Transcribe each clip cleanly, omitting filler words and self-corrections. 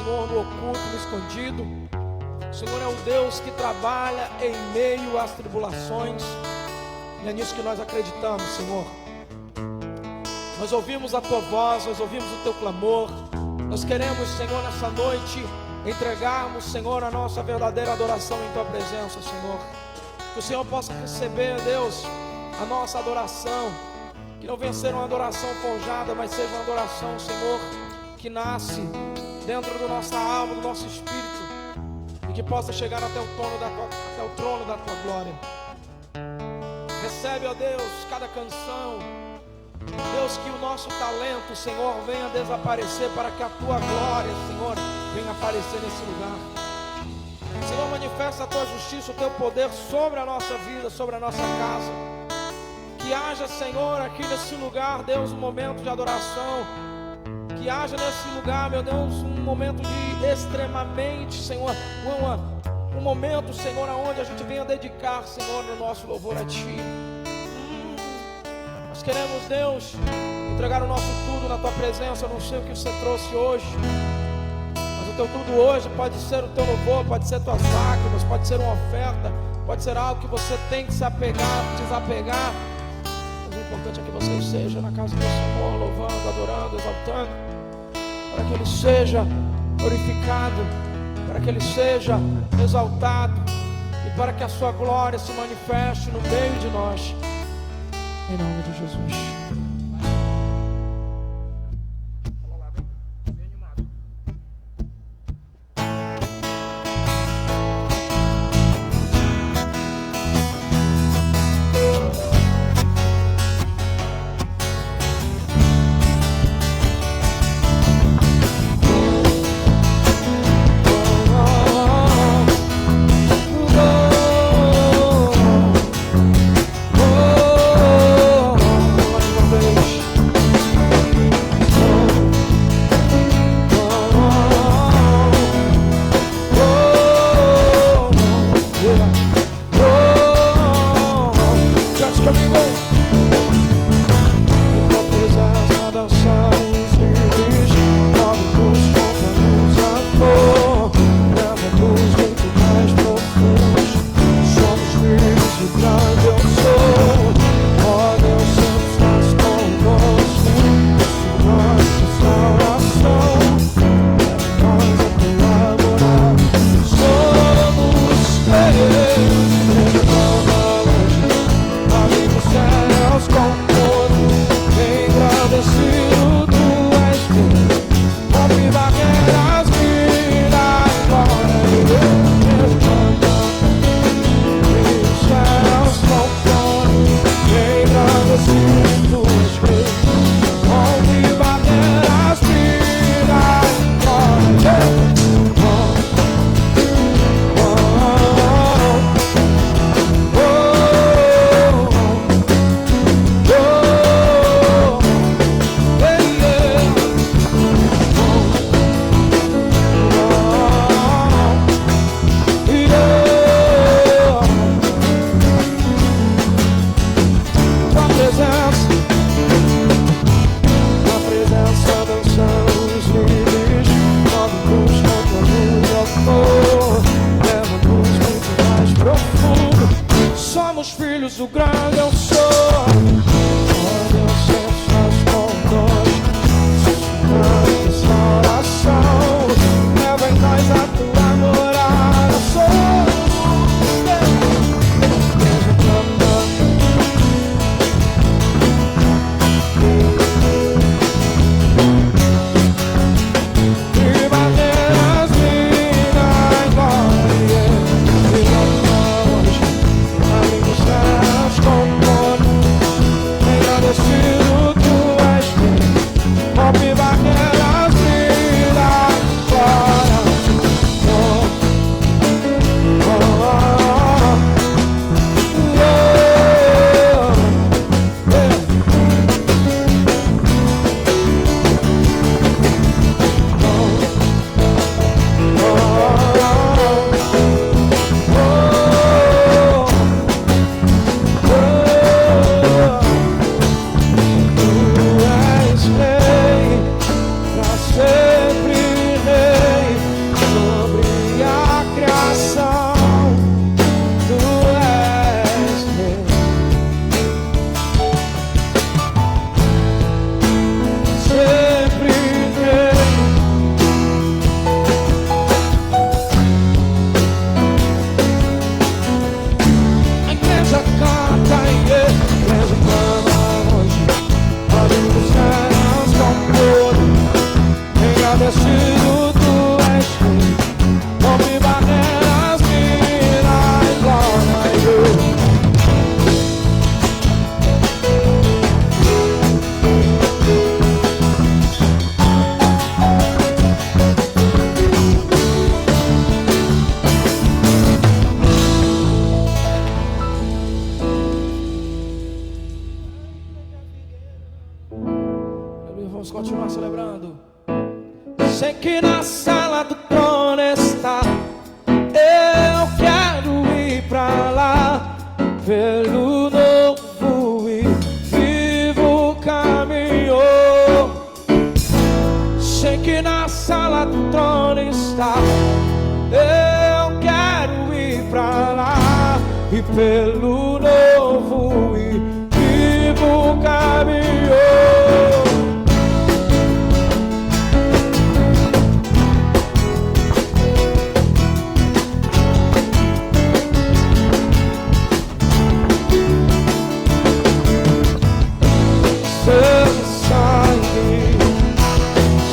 Senhor, no oculto, no escondido. O Senhor é o Deus que trabalha em meio às tribulações. E é nisso que nós acreditamos, Senhor. Nós ouvimos a Tua voz, nós ouvimos o Teu clamor. Nós queremos, Senhor, nessa noite entregarmos, Senhor, a nossa verdadeira adoração em Tua presença, Senhor. Que o Senhor possa receber, Deus, a nossa adoração. Que não venha ser uma adoração forjada, mas seja uma adoração, Senhor, que nasce dentro da nossa alma, do nosso espírito, e que possa chegar até o trono da Tua glória. Recebe, ó Deus, cada canção. Deus, que o nosso talento, Senhor, venha desaparecer para que a Tua glória, Senhor, venha aparecer nesse lugar. Senhor, manifesta a Tua justiça, o Teu poder sobre a nossa vida, sobre a nossa casa. Que haja, Senhor, aqui nesse lugar, Deus, um momento de adoração. Que haja nesse lugar, meu Deus, um momento de extremamente, Senhor, um momento, Senhor, onde a gente venha dedicar, Senhor, no nosso louvor a Ti. Nós queremos, Deus, entregar o nosso tudo na Tua presença. Eu não sei o que Você trouxe hoje, mas o Teu tudo hoje pode ser o Teu louvor, pode ser Tuas lágrimas, pode ser uma oferta, pode ser algo que você tem que se apegar, desapegar. Mas o importante é que você esteja na casa do Senhor, louvando, adorando, exaltando, para que Ele seja glorificado, para que Ele seja exaltado e para que a Sua glória se manifeste no meio de nós. Em nome de Jesus. sala do trono está. Eu quero ir pra lá e pelo novo e vivo caminho.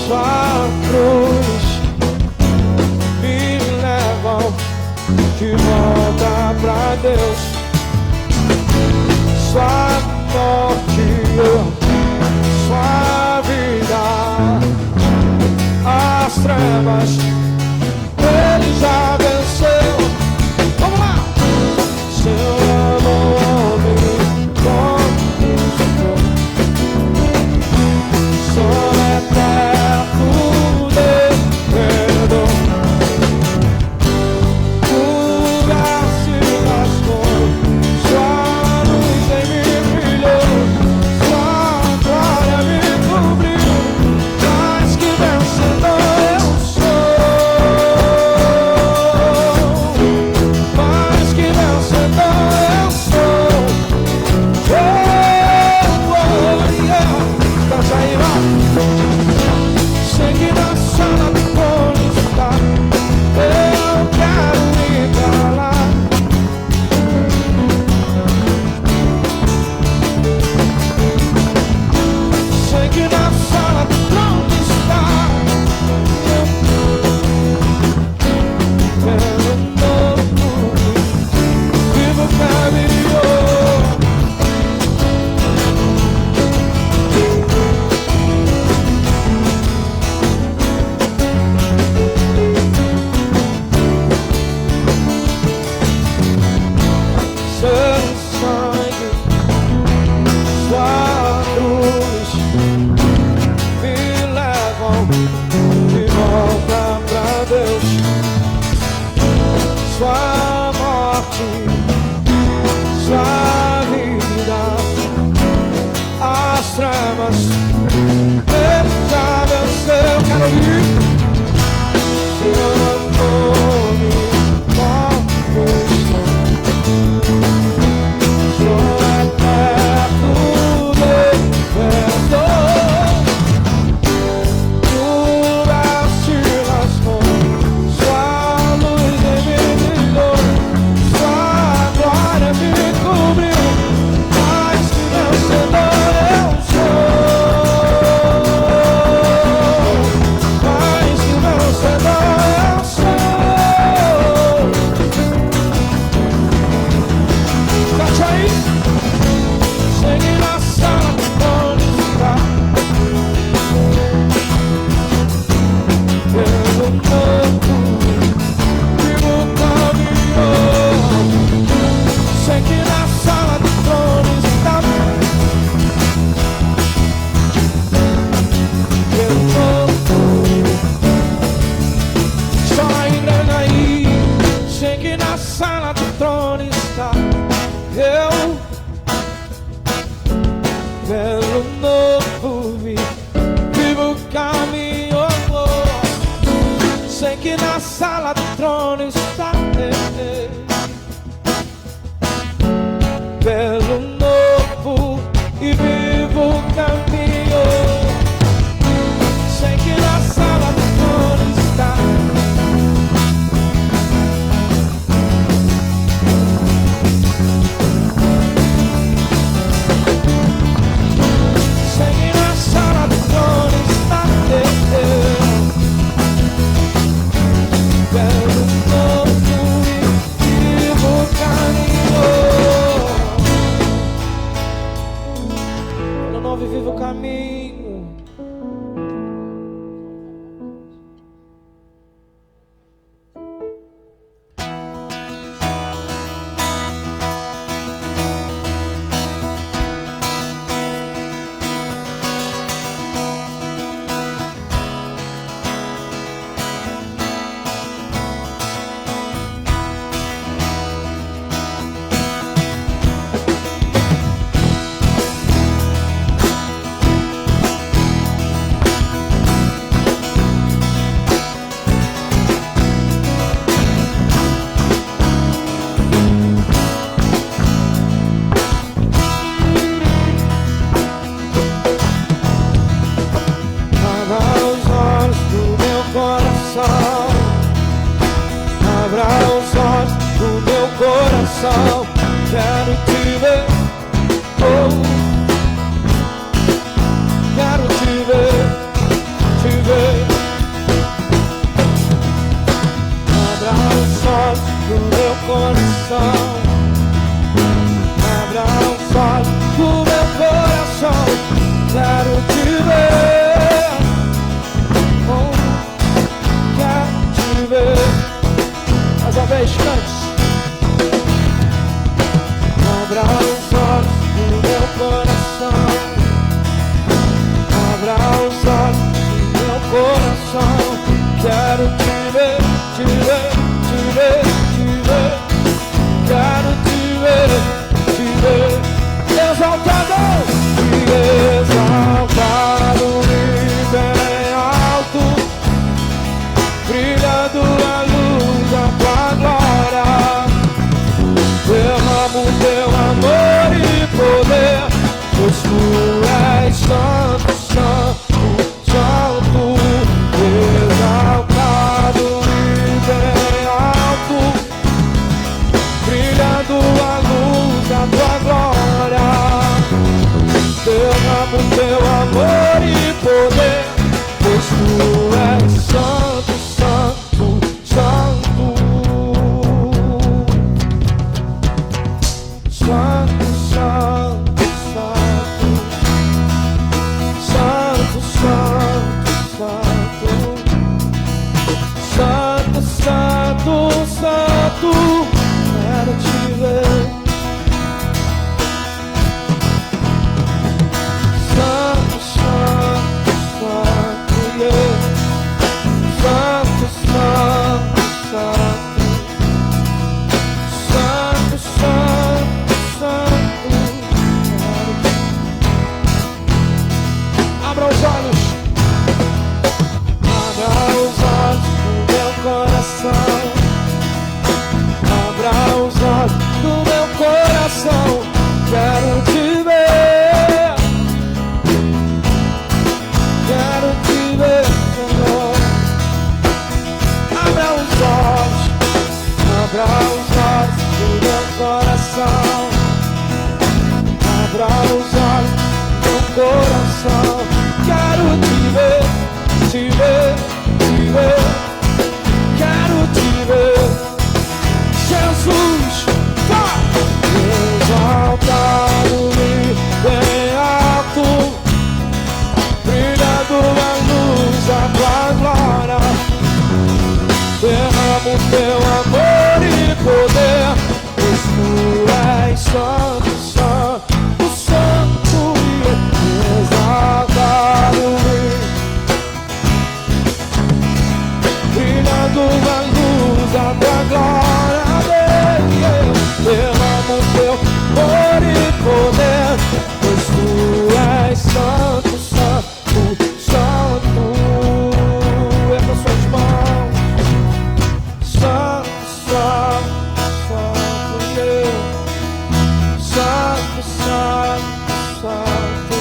Sua cruz me levam de volta pra Deus. Sua morte, sua vida, as trevas, Ele já venceu. Vamos lá! Seu amor me conquistou. Sou eterno de cura-se lascou, sua luz em mim brilhou, sua glória me cobriu, mais que vencedor eu sou, mais que vencedor eu sou. Canta aí, sei que na sala do trono está. Eu quero ir pra lá. Sei que na sala do trono está. Pelo novo vivo caminho. Sua morte, sua vida, as trevas, Ele já venceu. Quero ir. Seu amor me conquistou. Sou eterno de perdão. Cura-se lascou, sua luz em mim brilhou, sua glória me cobriu, mais que vencedor eu sou, mais que vencedor eu sou. Cante aí. Segue na sala do trono está. Pelo novo vivo caminho. Sei que na sala do trono está. Pelo novo, só a igreja aí. Sei que na sala do trono está. Eu pelo novo vivo caminho. Sei que na sala do trono está. Pelo novo e vivo caminho. Sei que na sala do trono está. Sei que na sala do trono está. Pelo novo e coração. Abra os olhos do meu coração. Quero te ver, oh. Quero te ver, te ver. Abra os olhos do meu coração. Abra os olhos do meu coração. Quero te ver, oh. Quero te ver. Mais uma vez, cante. Abra os olhos do meu coração. Abra os olhos do meu coração. Quero te ver, te ver, te ver, te ver. Quero te ver, te ver. Exaltado e exaltado e bem alto, brilhando a luz da tua glória. Derramo teu amor e poder, pois tu és santo, santo, santo. Exaltado e bem alto, brilhando a luz da tua glória. Derramo teu amor e poder, pois tu és santo, santo, santo. Santo, santo, santo. Santo, santo, santo. Santo, santo, santo. Quero te ver. Santo, santo, santo, yeah. Santo, santo, santo. Santo, santo, santo. Abra os olhos. Abra os olhos do meu coração. Abra os olhos do meu coração. Quero te ver. Quero te ver, Senhor. Abra os olhos. Abra os olhos do meu coração. Abra os olhos do meu coração. Quero te ver, te ver, te ver. Quero te ver, Jesus. Exaltado e bem alto, brilhando a luz da tua glória. Derramo teu amor e poder, pois tu és santo, santo, santo e exaltado e brilhando a luz da tua glória. Derramo teu amor e poder, pois tu és santo, santo, santo. Erga suas mãos. Santo, santo, santo, yeah. Santo, santo, santo.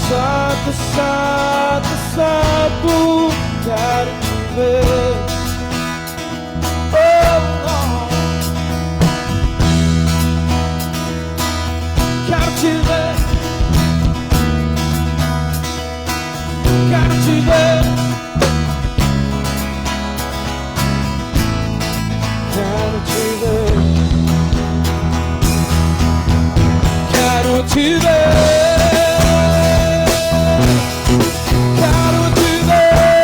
Santo, santo, santo. Quero te ver. Oh, oh. Quero te ver. Quero te ver. Quero te ver. Quero te ver. Quero te ver.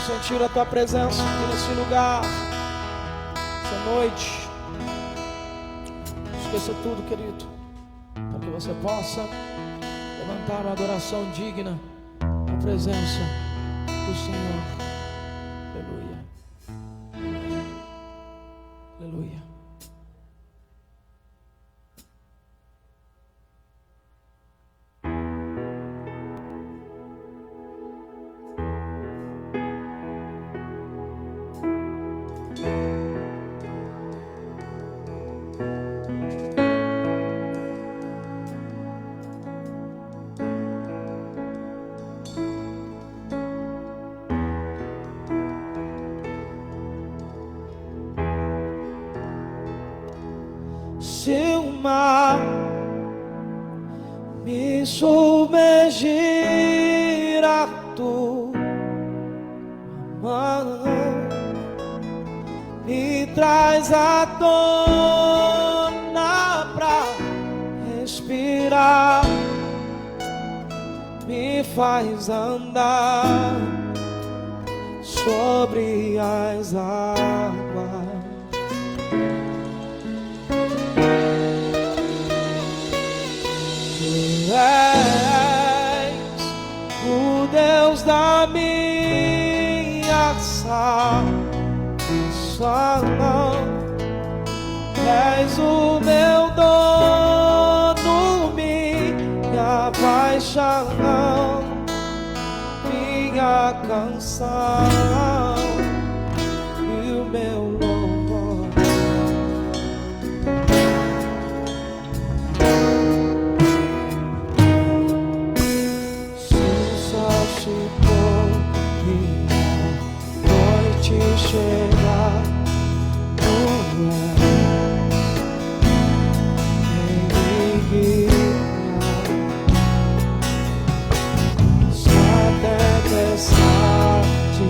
sentir a tua presença aqui nesse lugar, essa noite. Esqueça tudo, querido, para que você possa levantar uma adoração digna à presença do Senhor. Aleluia. Aleluia. Se o mar me submergir a tua mão, me traz à tona pra respirar, me faz andar sobre as águas. És o Deus da minha salvação, és o meu dono, minha paixão, minha canção e o meu louvor. Chegar no até tempestade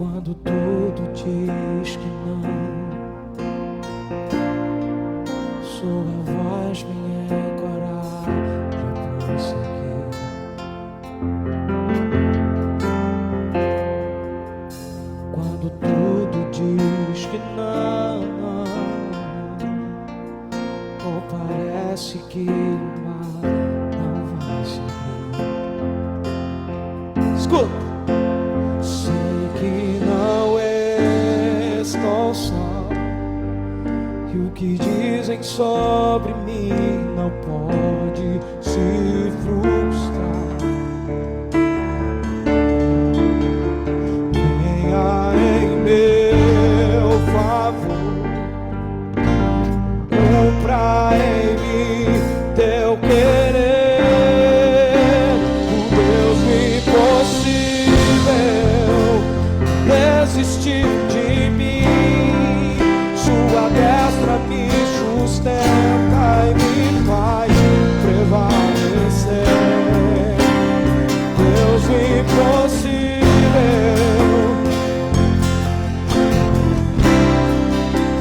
Quando tudo diz que não, sua voz me encoraja a prosseguir. Quando tudo diz que não, ou parece que o mar não vai seguir. Escuta! E o que dizem sobre mim não pode se frustrar. Venha em meu favor, cumpra em mim teu querer. O Deus impossível desistir de mim. Sua destra me sustenta e me faz prevalecer. Deus impossível,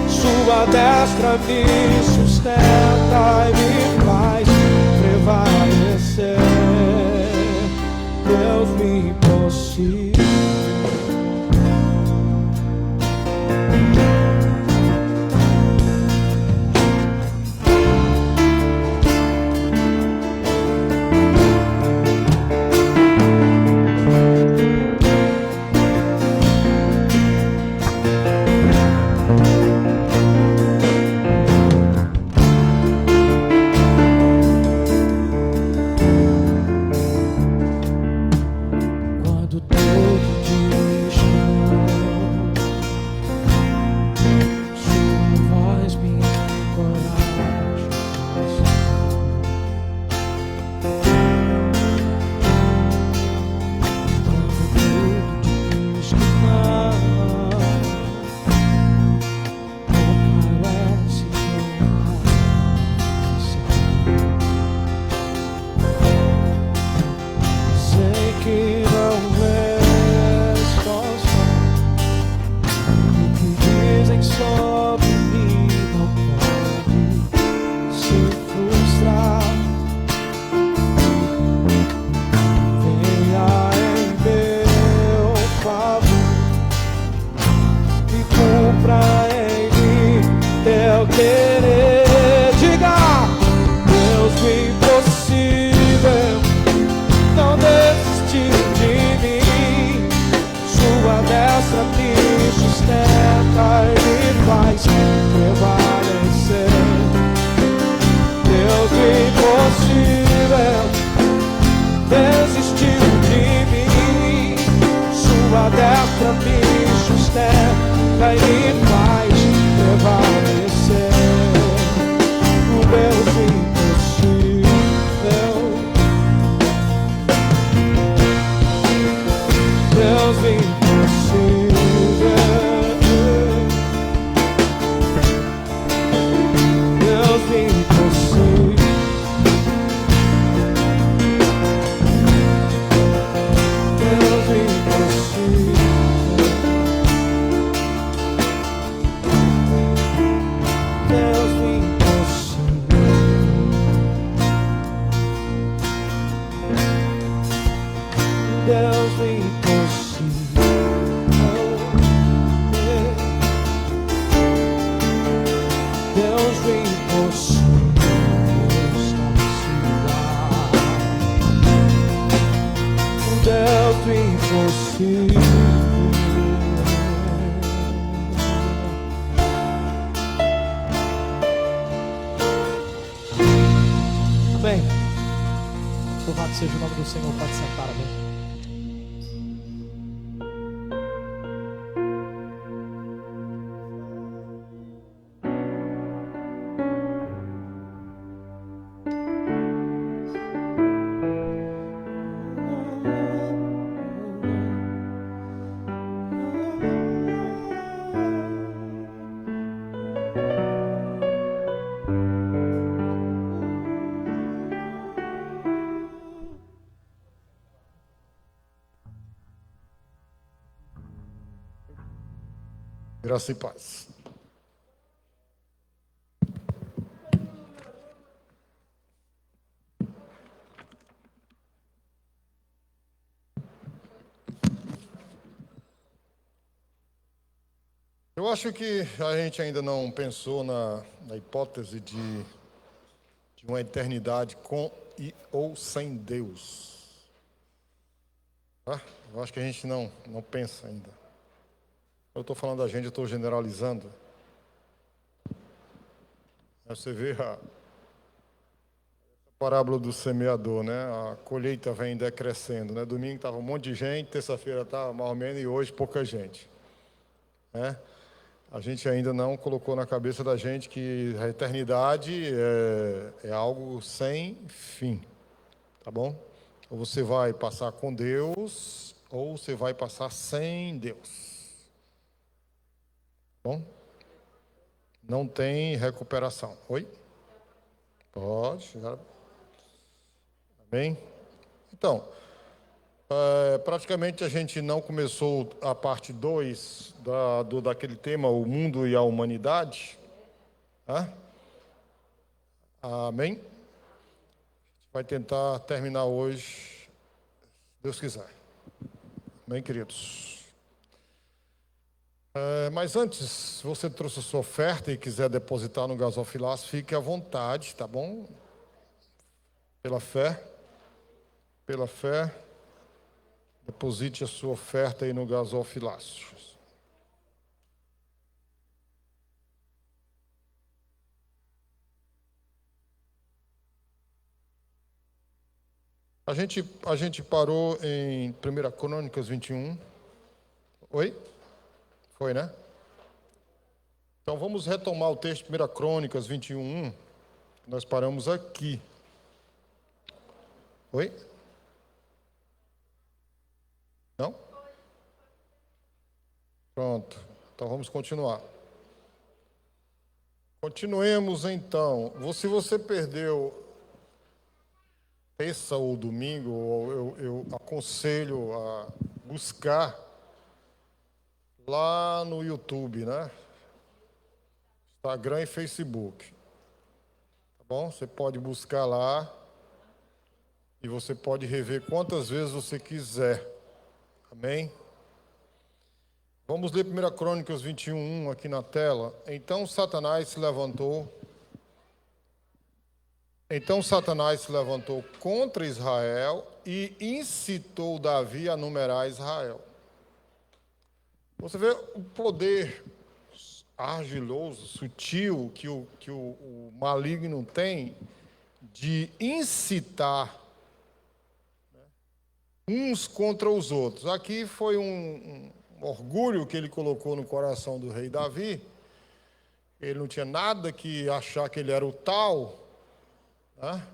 sua destra me sustenta e me faz prevalecer. Deus impossível. Amém. Louvado seja o nome do Senhor. Pode sentar, amém. Graça e paz. Eu acho que a gente ainda não pensou na hipótese de uma eternidade com ou sem Deus. Tá? Eu acho que a gente não pensa ainda. Eu estou falando da gente, eu estou generalizando. Você vê a parábola do semeador, né? A colheita vem decrescendo, né? Domingo estava um monte de gente, terça-feira estava mais ou menos e hoje pouca gente, né? A gente ainda não colocou na cabeça da gente que a eternidade é algo sem fim, tá bom? Ou você vai passar com Deus, ou você vai passar sem Deus, tá bom? Não tem recuperação. Oi? Pode. Amém? Então, praticamente a gente não começou a parte 2 daquele tema, o mundo e a humanidade. Tá? Amém? Vai tentar terminar hoje, se Deus quiser. Amém, queridos? Mas antes, se você trouxe a sua oferta e quiser depositar no gasofilácio, fique à vontade, tá bom? Pela fé, deposite a sua oferta aí no gasofilácio. A gente parou em 1 Crônicas 21. Oi? Foi, né? Então vamos retomar o texto de 1 Crônicas 21. Nós paramos aqui. Oi? Não? Pronto. Então vamos continuar. Continuemos então. Se você perdeu terça ou domingo, eu aconselho a buscar lá no YouTube, né? Instagram e Facebook. Tá bom? Você pode buscar lá e você pode rever quantas vezes você quiser. Amém? Vamos ler 1 Crônicas 21, aqui na tela. Então Satanás se levantou contra Israel e incitou Davi a numerar Israel. Você vê o poder argiloso, sutil, que o maligno tem de incitar, né, uns contra os outros. Aqui foi um orgulho que ele colocou no coração do rei Davi. Ele não tinha nada que achar que ele era o tal, né?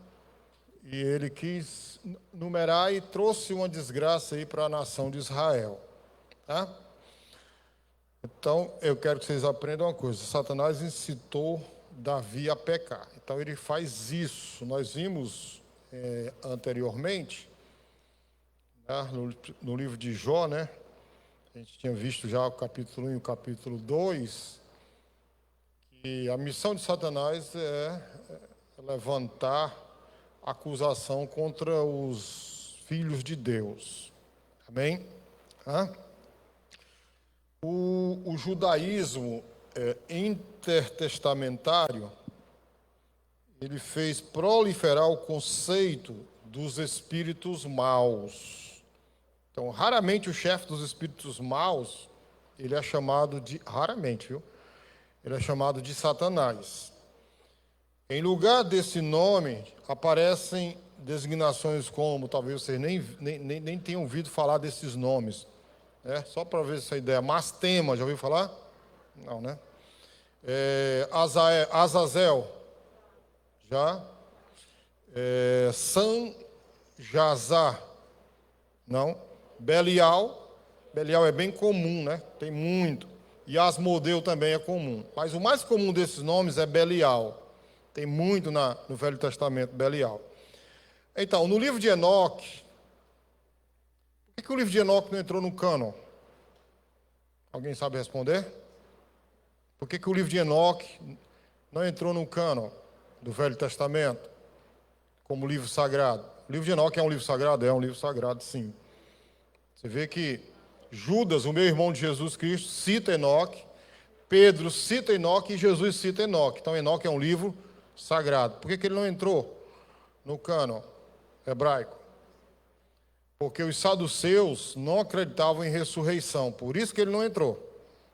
E ele quis numerar e trouxe uma desgraça aí para a nação de Israel, tá? Então, eu quero que vocês aprendam uma coisa. Satanás incitou Davi a pecar. Então, ele faz isso. Nós vimos anteriormente, né, no livro de Jó, né? A gente tinha visto já o capítulo 1 e o capítulo 2, que a missão de Satanás é levantar acusação contra os filhos de Deus. Amém? O judaísmo intertestamentário, ele fez proliferar o conceito dos espíritos maus. Então, raramente o chefe dos espíritos maus, ele é chamado de, raramente, viu? Ele é chamado de Satanás. Em lugar desse nome, aparecem designações como, talvez vocês nem tenham ouvido falar desses nomes. Só para ver essa ideia. Mastema, já ouviu falar? Não, né? Azazel, já. Sanjazá, não. Belial é bem comum, né? Tem muito. E Asmodeu também é comum. Mas o mais comum desses nomes é Belial. Tem muito no Velho Testamento, Belial. Então, no livro de Enoque, por que o livro de Enoque não entrou no cânon? Alguém sabe responder? Por que o livro de Enoque não entrou no cânon do Velho Testamento como livro sagrado? O livro de Enoque é um livro sagrado? É um livro sagrado, sim. Você vê que Judas, o meu irmão de Jesus Cristo, cita Enoque, Pedro cita Enoque e Jesus cita Enoque. Então, Enoque é um livro sagrado. Por que ele não entrou no cânon hebraico? Porque os saduceus não acreditavam em ressurreição. Por isso que ele não entrou.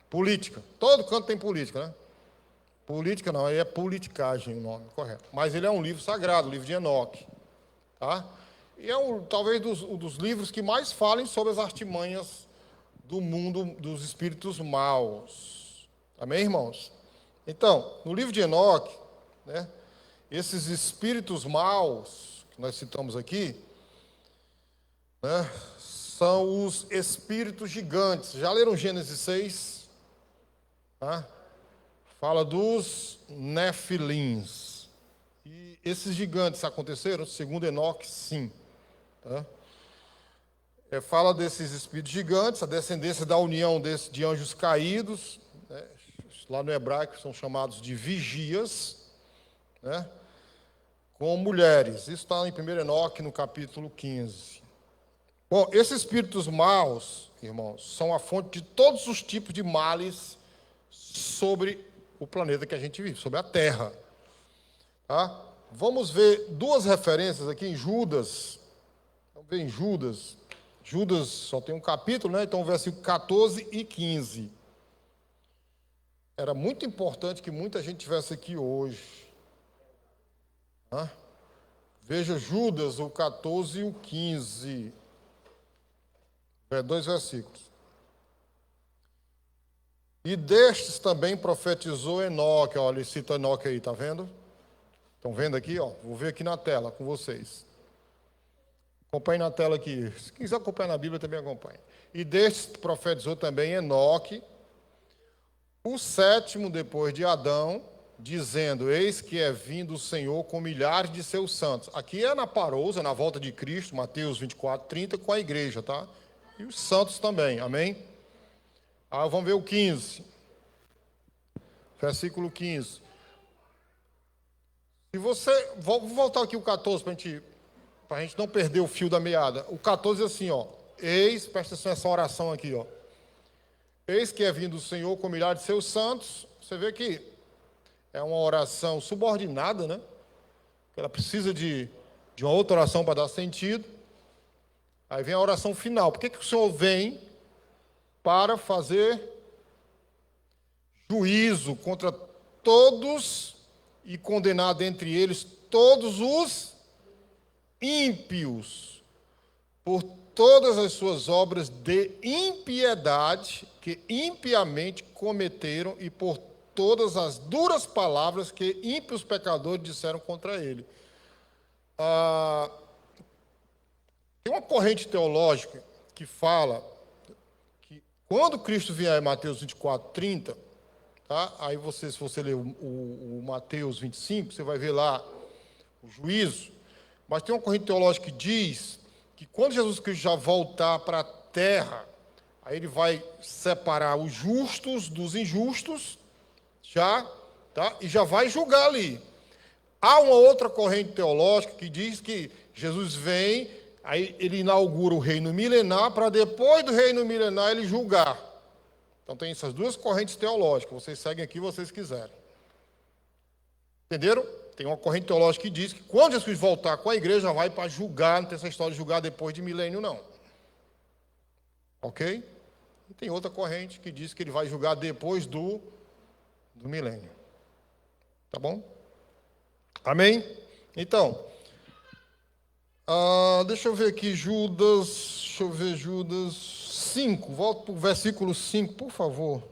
Política. Todo canto tem política, né? Política não, aí é politicagem o nome, correto. Mas ele é um livro sagrado, o livro de Enoque. Tá? E é talvez um dos livros que mais falem sobre as artimanhas do mundo dos espíritos maus. Amém, irmãos? Então, no livro de Enoque, né, esses espíritos maus que nós citamos aqui, né, são os espíritos gigantes. Já leram Gênesis 6? Tá? Fala dos nefilins. E esses gigantes aconteceram? Segundo Enoque, sim. Tá? Fala desses espíritos gigantes, a descendência da união de anjos caídos, né? Lá no hebraico são chamados de vigias, né? Com mulheres. Isso está em 1 Enoque, no capítulo 15. Bom, esses espíritos maus, irmãos, são a fonte de todos os tipos de males sobre o planeta que a gente vive, sobre a Terra. Tá? Vamos ver duas referências aqui em Judas. Vamos ver em Judas. Judas só tem um capítulo, né? Então, versículo 14 e 15. Era muito importante que muita gente estivesse aqui hoje. Tá? Veja Judas, o 14 e o 15. Dois versículos. E destes também profetizou Enoque. Olha, ele cita Enoque aí, tá vendo? Estão vendo aqui? Ó? Vou ver aqui na tela com vocês. Acompanhe na tela aqui. Se quiser acompanhar na Bíblia, também acompanhe. E destes profetizou também Enoque, o sétimo depois de Adão, dizendo: eis que é vindo o Senhor com milhares de seus santos. Aqui é na parousa, na volta de Cristo, Mateus 24, 30, com a igreja, tá? E os santos também, amém? Vamos ver o 15. Versículo 15. Se você... Vou voltar aqui o 14 para a gente não perder o fio da meada. O 14 é assim, ó. Eis, presta atenção nessa oração aqui, ó. Eis que é vindo o Senhor com milhares de seus santos. Você vê que é uma oração subordinada, né? Ela precisa de uma outra oração para dar sentido. Aí vem a oração final. Por que o Senhor vem? Para fazer juízo contra todos e condenar dentre eles todos os ímpios por todas as suas obras de impiedade que impiamente cometeram e por todas as duras palavras que ímpios pecadores disseram contra ele. Tem uma corrente teológica que fala que quando Cristo vier em Mateus 24, 30, tá? Aí se você ler o Mateus 25, você vai ver lá o juízo. Mas tem uma corrente teológica que diz que quando Jesus Cristo já voltar para a terra, aí ele vai separar os justos dos injustos, tá? E já vai julgar ali. Há uma outra corrente teológica que diz que Jesus vem, aí ele inaugura o reino milenar, para depois do reino milenar ele julgar. Então tem essas duas correntes teológicas, vocês seguem aqui se vocês quiserem. Entenderam? Tem uma corrente teológica que diz que quando Jesus voltar com a igreja, vai para julgar, não tem essa história de julgar depois de milênio, não. Ok? E tem outra corrente que diz que ele vai julgar depois do milênio. Tá bom? Amém? Então, deixa eu ver aqui Judas 5, volta para o versículo 5, por favor.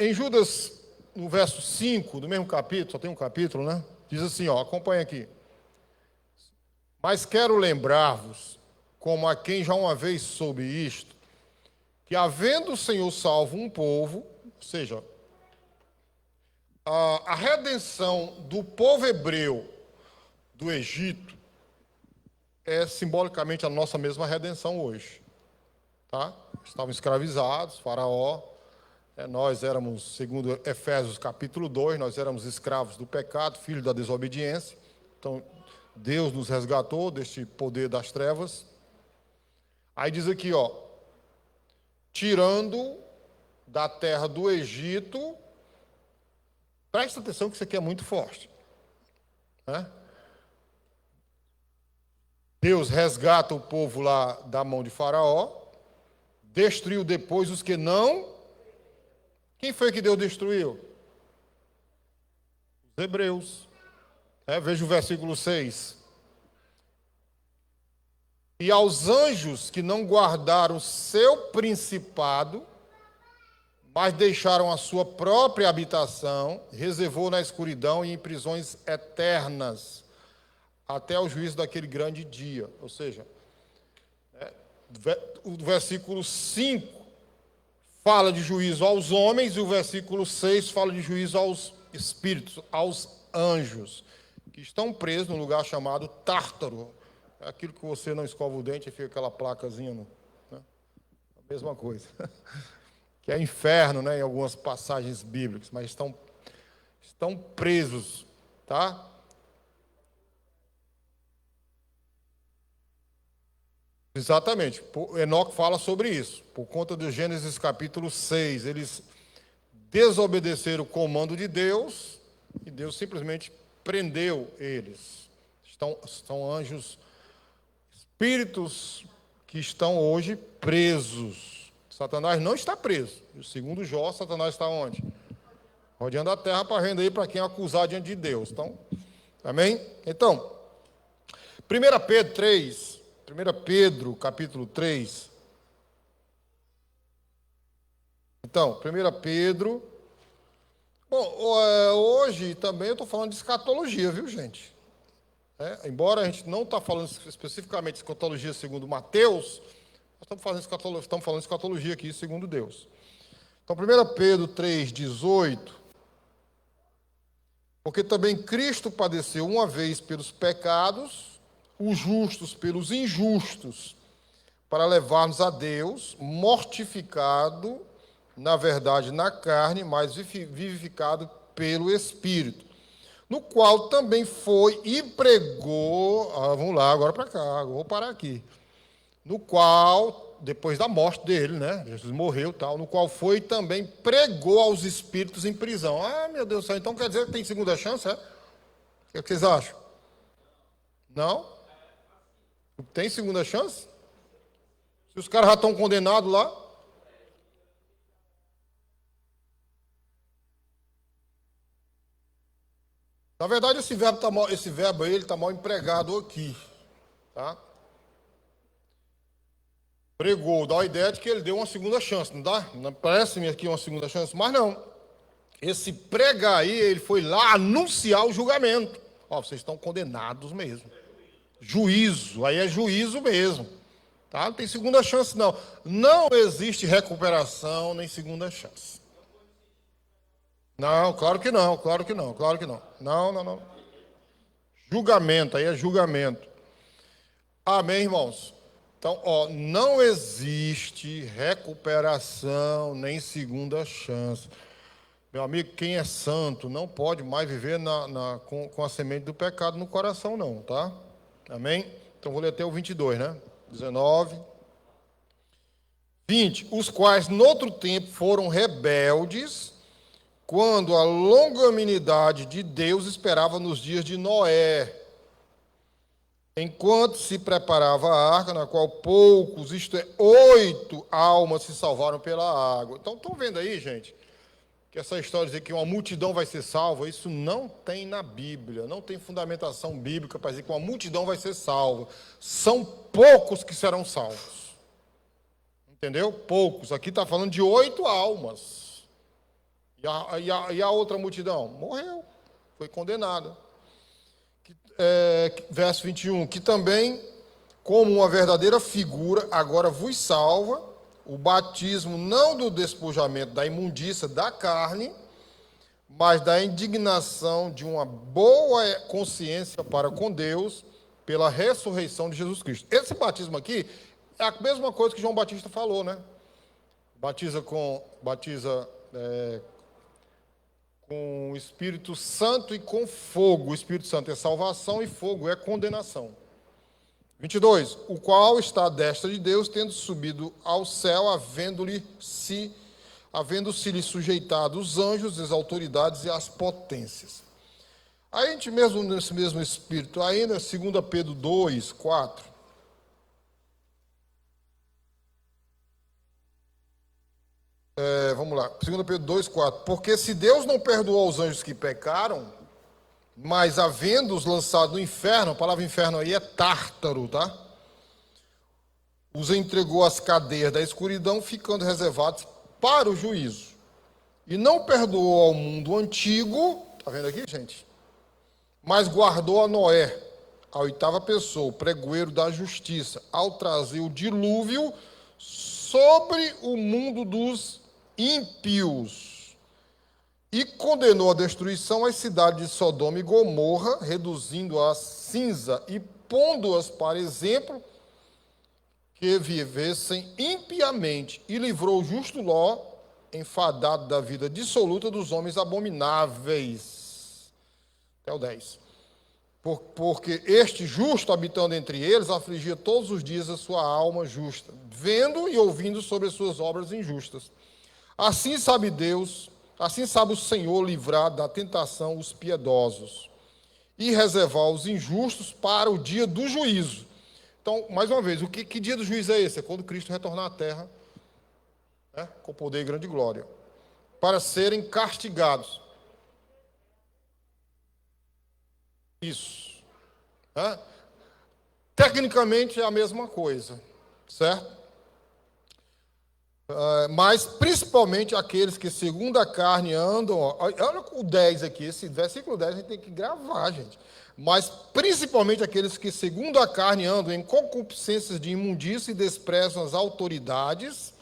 Em Judas, no verso 5, do mesmo capítulo, só tem um capítulo, né? Diz assim, ó, acompanha aqui. Mas quero lembrar-vos, como a quem já uma vez soube isto, que havendo o Senhor salvo um povo, ou seja, a redenção do povo hebreu do Egito é simbolicamente a nossa mesma redenção hoje. Tá? Estavam escravizados, Faraó. Nós éramos, segundo Efésios capítulo 2, nós éramos escravos do pecado, filhos da desobediência. Então, Deus nos resgatou deste poder das trevas. Aí diz aqui, ó, tirando da terra do Egito, presta atenção que isso aqui é muito forte. Né? Deus resgata o povo lá da mão de Faraó, destruiu depois os que não... Quem foi que Deus destruiu? Os hebreus. Veja o versículo 6. E aos anjos que não guardaram seu principado, mas deixaram a sua própria habitação, reservou na escuridão e em prisões eternas, até o juízo daquele grande dia. Ou seja, o versículo 5 fala de juízo aos homens e o versículo 6 fala de juízo aos espíritos, aos anjos, que estão presos num lugar chamado Tártaro. É aquilo que você não escova o dente e fica aquela placazinha, né? A mesma coisa. Que é inferno, né, em algumas passagens bíblicas, mas estão presos, tá? Exatamente. Enoque fala sobre isso. Por conta de Gênesis capítulo 6, eles desobedeceram o comando de Deus e Deus simplesmente prendeu eles. São anjos, espíritos que estão hoje presos. Satanás não está preso. E segundo Jó, Satanás está onde? Rodeando a terra para render para quem acusar diante de Deus. Então, amém? Então, 1 Pedro 3... 1 Pedro, capítulo 3. Então, 1 Pedro. Bom, hoje também eu estou falando de escatologia, viu, gente? Embora a gente não está falando especificamente de escatologia segundo Mateus, nós estamos falando de escatologia aqui segundo Deus. Então, 1 Pedro 3, 18. Porque também Cristo padeceu uma vez pelos pecados, os justos pelos injustos, para levar-nos a Deus, mortificado, na verdade, na carne, mas vivificado pelo Espírito, no qual também foi e pregou, vamos lá, agora para cá, vou parar aqui, no qual, depois da morte dele, né, Jesus morreu, tal, no qual foi também pregou aos espíritos em prisão. Meu Deus do céu, então quer dizer que tem segunda chance, O que vocês acham? Não? Tem segunda chance? Se os caras já estão condenados lá? Na verdade, esse verbo aí está mal empregado aqui. Tá? Pregou, dá a ideia de que ele deu uma segunda chance, não dá? Parece-me aqui uma segunda chance, mas não. Esse pregar aí, ele foi lá anunciar o julgamento. Vocês estão condenados mesmo. Juízo, aí é juízo mesmo, tá? Não tem segunda chance, não. Não existe recuperação nem segunda chance. Não, claro que não, claro que não, claro que não. Não. Julgamento, aí é julgamento. Amém, irmãos? Então, não existe recuperação nem segunda chance. Meu amigo, quem é santo não pode mais viver com a semente do pecado no coração, não, tá? Amém? Então, vou ler até o 22, né? 19. 20. Os quais, noutro tempo, foram rebeldes, quando a longanimidade de Deus esperava nos dias de Noé, enquanto se preparava a arca, na qual poucos, isto é, 8 almas se salvaram pela água. Então, estão vendo aí, gente, que essa história de dizer que uma multidão vai ser salva, isso não tem na Bíblia, não tem fundamentação bíblica para dizer que uma multidão vai ser salva. São poucos que serão salvos. Entendeu? Poucos. Aqui está falando de 8 almas. E a outra multidão? Morreu, foi condenada. Verso 21, que também, como uma verdadeira figura, agora vos salva, o batismo não do despojamento da imundícia da carne, mas da indignação de uma boa consciência para com Deus, pela ressurreição de Jesus Cristo. Esse batismo aqui é a mesma coisa que João Batista falou, né? Batiza com o Espírito Santo e com fogo. O Espírito Santo é salvação e fogo é condenação. 22. O qual está à destra de Deus, tendo subido ao céu, havendo-se-lhe sujeitado os anjos, as autoridades e as potências. Aí a gente mesmo, nesse mesmo Espírito, ainda 2 Pedro 2, 4. Vamos lá, 2 Pedro 2, 4. Porque se Deus não perdoou aos anjos que pecaram, mas havendo-os lançado no inferno, a palavra inferno aí é tártaro, tá? Os entregou às cadeias da escuridão, ficando reservados para o juízo. E não perdoou ao mundo antigo, tá vendo aqui, gente? Mas guardou a Noé, a oitava pessoa, o pregoeiro da justiça, ao trazer o dilúvio sobre o mundo dos ímpios. E condenou à destruição as cidades de Sodoma e Gomorra, reduzindo-as a cinza e pondo-as para exemplo que vivessem impiamente, e livrou o justo Ló, enfadado da vida dissoluta dos homens abomináveis. Até o 10. Porque este justo, habitando entre eles, afligia todos os dias a sua alma justa, vendo e ouvindo sobre as suas obras injustas. Assim sabe Deus, assim sabe o Senhor livrar da tentação os piedosos e reservar os injustos para o dia do juízo. Então, mais uma vez, que dia do juízo é esse? É quando Cristo retornar à terra, né, com poder e grande glória, para serem castigados. Isso. Né? Tecnicamente é a mesma coisa, certo? Mas principalmente aqueles que segundo a carne andam, olha o 10 aqui, esse versículo 10 a gente tem que gravar, gente. Mas principalmente aqueles que segundo a carne andam em concupiscências de imundícia e desprezam as autoridades,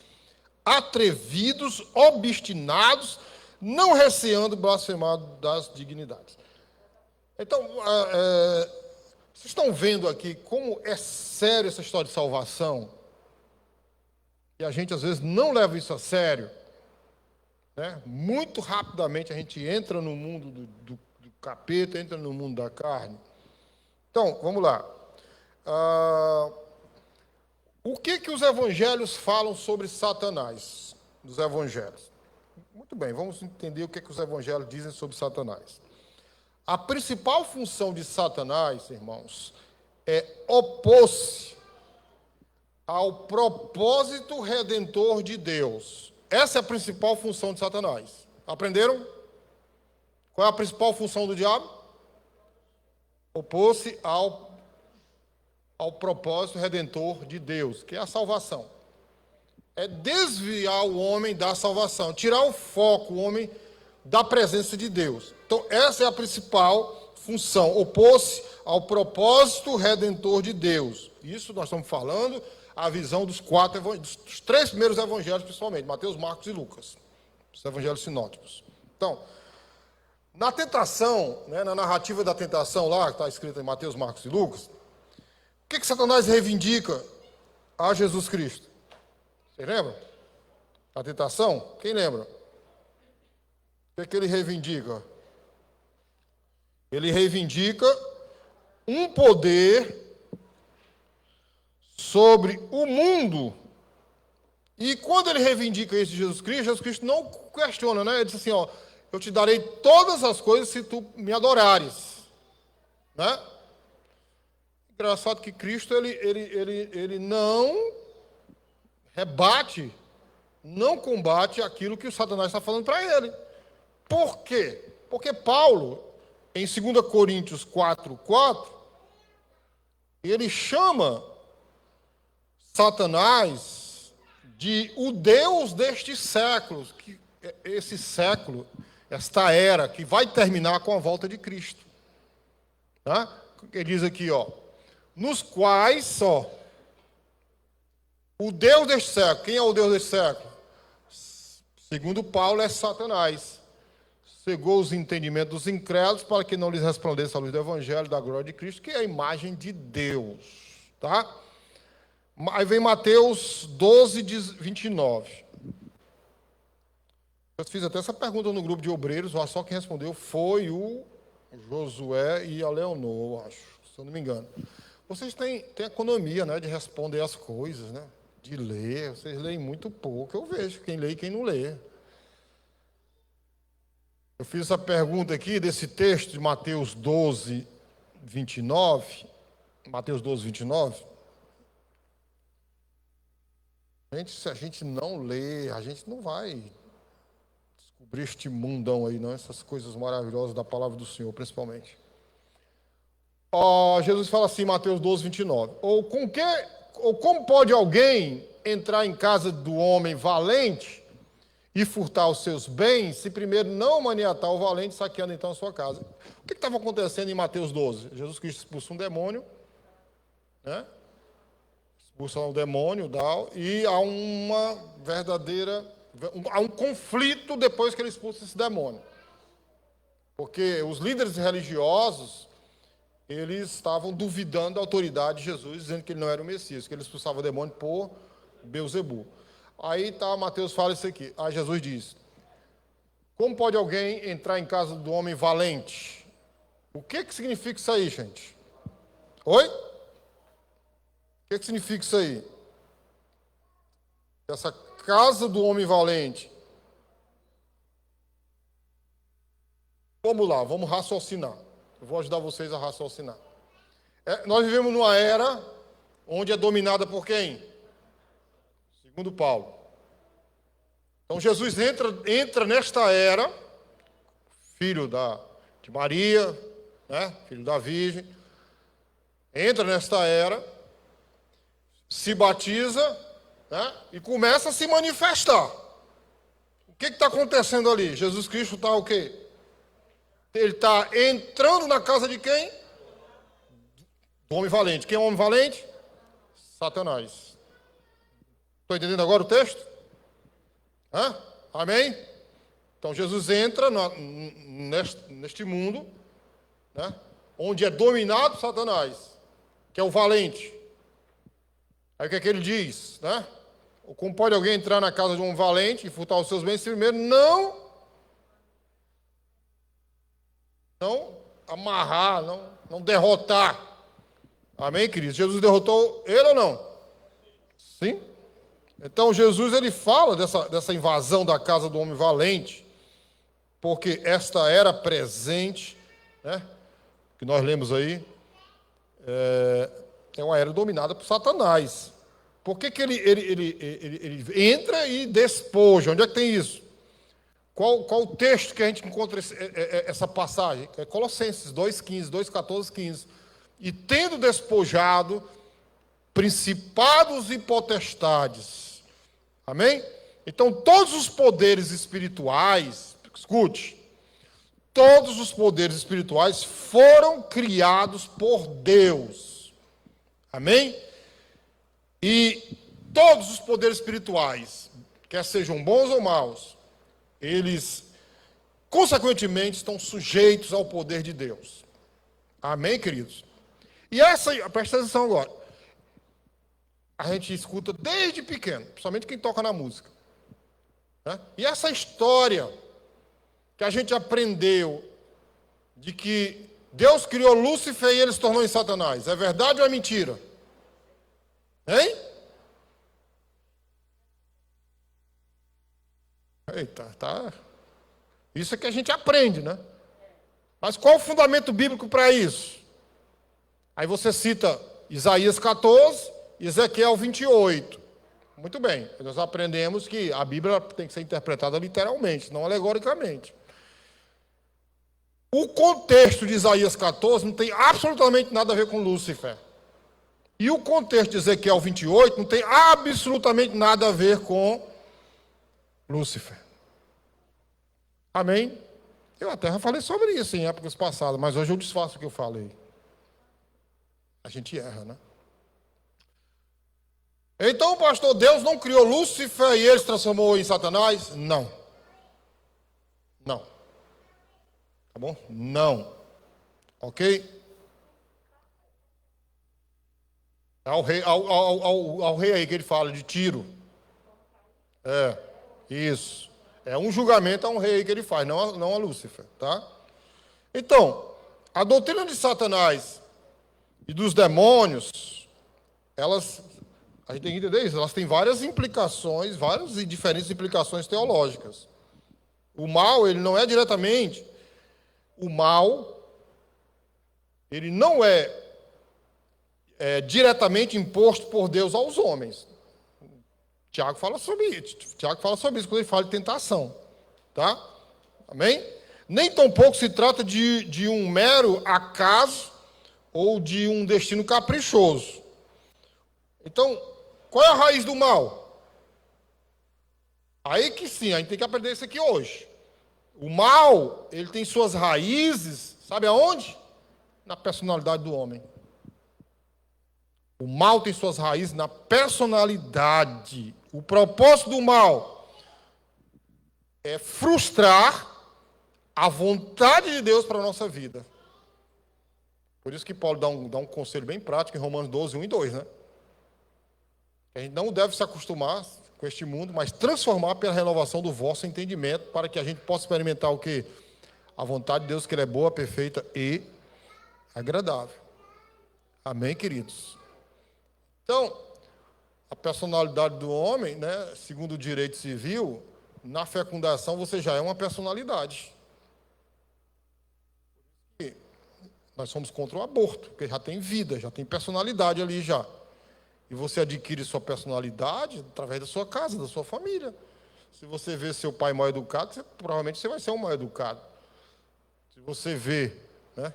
atrevidos, obstinados, não receando blasfemar das dignidades. Então, vocês estão vendo aqui como é sério essa história de salvação? E a gente, às vezes, não leva isso a sério. Né? Muito rapidamente a gente entra no mundo do capeta, entra no mundo da carne. Então, vamos lá. O que os evangelhos falam sobre Satanás? Dos evangelhos. Muito bem, vamos entender o que os evangelhos dizem sobre Satanás. A principal função de Satanás, irmãos, é opor-se ao propósito redentor de Deus. Essa é a principal função de Satanás. Aprenderam? Qual é a principal função do diabo? Opor-se ao propósito redentor de Deus, que é a salvação. É desviar o homem da salvação, tirar o foco, o homem, da presença de Deus. Então, essa é a principal função, opor-se ao propósito redentor de Deus. Isso nós estamos falando a visão dos dos 3 primeiros evangelhos, principalmente, Mateus, Marcos e Lucas, os evangelhos sinóticos. Então, na tentação, né, na narrativa da tentação lá, que está escrita em Mateus, Marcos e Lucas, o que Satanás reivindica a Jesus Cristo? Vocês lembram? A tentação? Quem lembra? O que ele reivindica? Ele reivindica um poder sobre o mundo. E quando ele reivindica isso de Jesus Cristo não questiona, né? Ele diz assim, ó, eu te darei todas as coisas se tu me adorares. Né? Engraçado que Cristo, ele não rebate, não combate aquilo que o Satanás está falando para ele. Por quê? Porque Paulo, em 2 Coríntios 4:4, ele chama Satanás de o Deus deste século, que esse século, esta era, que vai terminar com a volta de Cristo. Tá? Ele diz aqui, ó, nos quais só o Deus deste século, quem é o Deus deste século? Segundo Paulo, é Satanás. cegou os entendimentos dos incrédulos para que não lhes resplandeça a luz do Evangelho da glória de Cristo, que é a imagem de Deus. Tá? Aí vem Mateus 12, 29. Eu fiz até essa pergunta no grupo de obreiros, só quem respondeu foi o Josué e a Leonor, acho, se eu não me engano. Vocês têm economia, né, de responder as coisas, né, de ler. Vocês leem muito pouco, eu vejo quem lê e quem não lê. Eu fiz essa pergunta aqui desse texto de Mateus 12, 29. Mateus 12, 29. Gente, se a gente não lê, a gente não vai descobrir este mundão aí, não, essas coisas maravilhosas da palavra do Senhor, principalmente. Jesus fala assim, Mateus 12, 29. Ou como pode alguém entrar em casa do homem valente e furtar os seus bens, se primeiro não maniatar o valente, saqueando então a sua casa? O que estava acontecendo em Mateus 12? Jesus Cristo expulsa um demônio, né? Expulsa um demônio, e há um conflito depois que ele expulsa esse demônio. Porque os líderes religiosos, eles estavam duvidando da autoridade de Jesus, dizendo que ele não era o Messias, que ele expulsava o demônio por Beelzebu. Aí Mateus fala isso aqui. Aí Jesus diz: como pode alguém entrar em casa do homem valente? O que significa isso aí, gente? Oi? O que significa isso aí? Essa casa do homem valente. Vamos lá, vamos raciocinar. Eu vou ajudar vocês a raciocinar. Nós vivemos numa era onde é dominada por quem? Segundo Paulo. Então Jesus entra nesta era, filho de Maria, né? Filho da Virgem, entra nesta era, se batiza, né? E começa a se manifestar. O que está acontecendo ali? Jesus Cristo está o quê? Ele está entrando na casa de quem? Do homem valente. Quem é o homem valente? Satanás. Estou entendendo agora o texto? Amém? Então Jesus entra neste mundo, né, onde é dominado por Satanás, que é o valente. Aí o que é que ele diz? Né? Como pode alguém entrar na casa de um valente e furtar os seus bens, se primeiro não amarrar, não derrotar. Amém, queridos? Jesus derrotou ele ou não? Sim. Então Jesus ele fala dessa invasão da casa do homem valente, porque esta era presente, né, que nós lemos aí, é uma era dominada por Satanás. Por que ele entra e despoja? Onde é que tem isso? Qual o texto que a gente encontra essa passagem? É Colossenses 2,15, 2,14, 15. E tendo despojado principados e potestades. Amém? Então, todos os poderes espirituais, escute, todos os poderes espirituais foram criados por Deus. Amém? E todos os poderes espirituais, quer sejam bons ou maus, eles, consequentemente, estão sujeitos ao poder de Deus. Amém, queridos? E presta atenção agora, a gente escuta desde pequeno, principalmente quem toca na música, né? E essa história que a gente aprendeu de que Deus criou Lúcifer e ele se tornou em Satanás, é verdade ou é mentira? Hein? Eita, tá. Isso é que a gente aprende, né? Mas qual o fundamento bíblico para isso? Aí você cita Isaías 14 e Ezequiel 28. Muito bem, nós aprendemos que a Bíblia tem que ser interpretada literalmente, não alegoricamente. O contexto de Isaías 14 não tem absolutamente nada a ver com Lúcifer. E o contexto de Ezequiel 28 não tem absolutamente nada a ver com Lúcifer. Amém? Eu até já falei sobre isso em épocas passadas, mas hoje eu desfaço o que eu falei. A gente erra, né? Então, pastor, Deus não criou Lúcifer e ele se transformou em Satanás? Não. Não. Tá bom? Não. Ok? Ao rei aí que ele fala de Tiro. Isso. É um julgamento a um rei que ele faz, não a Lúcifer, tá? Então, a doutrina de Satanás e dos demônios, a gente tem que entender isso, elas têm várias implicações, várias e diferentes implicações teológicas. O mal, ele não é diretamente, o mal, ele não é diretamente imposto por Deus aos homens. Tiago fala sobre isso. Tiago fala sobre isso quando ele fala de tentação. Tá? Amém? Nem tampouco se trata de um mero acaso ou de um destino caprichoso. Então, qual é a raiz do mal? Aí que sim, a gente tem que aprender isso aqui hoje. O mal, ele tem suas raízes, sabe aonde? Na personalidade do homem. O mal tem suas raízes na personalidade. O propósito do mal é frustrar a vontade de Deus para a nossa vida. Por isso que Paulo dá um conselho bem prático em Romanos 12, 1 e 2, né? A gente não deve se acostumar com este mundo, mas transformar pela renovação do vosso entendimento, para que a gente possa experimentar o quê? A vontade de Deus, que ele é boa, perfeita e agradável. Amém, queridos? Então, a personalidade do homem, né, segundo o direito civil, na fecundação você já é uma personalidade. E nós somos contra o aborto, porque já tem vida, já tem personalidade ali já. E você adquire sua personalidade através da sua casa, da sua família. Se você vê seu pai mal educado, provavelmente você vai ser um mal educado. Se você vê, né?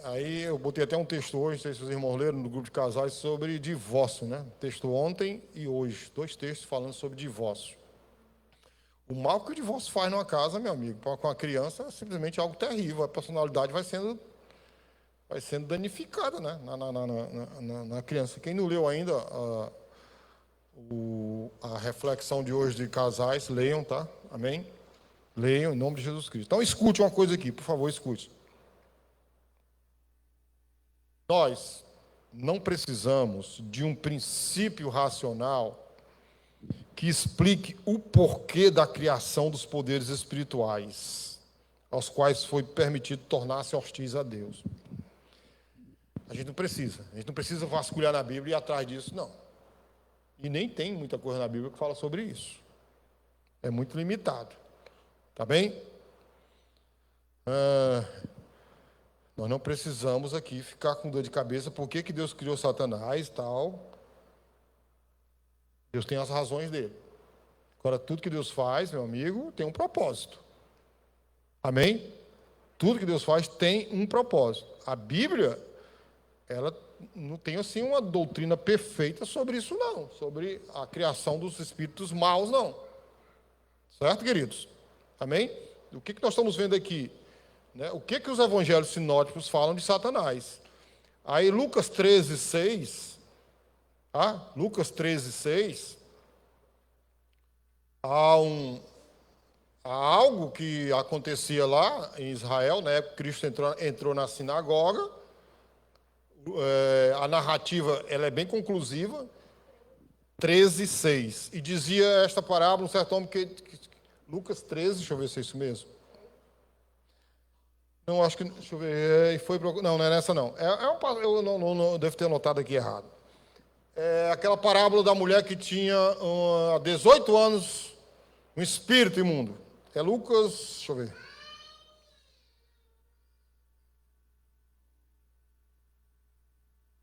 Aí eu botei até um texto hoje, não sei se os irmãos leram, no grupo de casais, sobre divórcio, né? Texto ontem e hoje, 2 textos falando sobre divórcio. O mal que o divórcio faz numa casa, meu amigo, com a criança, é simplesmente algo terrível. A personalidade vai sendo danificada, né? na criança. Quem não leu ainda a reflexão de hoje de casais, leiam, tá? Amém? Leiam em nome de Jesus Cristo. Então escute uma coisa aqui, por favor, escute. Nós não precisamos de um princípio racional que explique o porquê da criação dos poderes espirituais, aos quais foi permitido tornar-se hostis a Deus. A gente não precisa vasculhar na Bíblia e ir atrás disso, não. E nem tem muita coisa na Bíblia que fala sobre isso. É muito limitado. Tá bem? Nós não precisamos aqui ficar com dor de cabeça por que Deus criou Satanás e tal. Deus tem as razões dele. Agora, tudo que Deus faz, meu amigo, tem um propósito. Amém? Tudo que Deus faz tem um propósito. A Bíblia, ela não tem assim uma doutrina perfeita sobre isso, não. Sobre a criação dos espíritos maus, não. Certo, queridos? Amém? O que nós estamos vendo aqui? Né? O que os evangelhos sinóticos falam de Satanás? Aí Lucas 13, 6, Lucas 13, 6, há algo que acontecia lá em Israel, na época que Cristo entrou na sinagoga. A narrativa ela é bem conclusiva, 13, 6, e dizia esta parábola, um certo homem Lucas 13, deixa eu ver se é isso mesmo. Não, acho que, deixa eu ver, não é nessa não. Eu não devo ter anotado aqui errado. É aquela parábola da mulher que tinha há 18 anos um espírito imundo. É Lucas, deixa eu ver.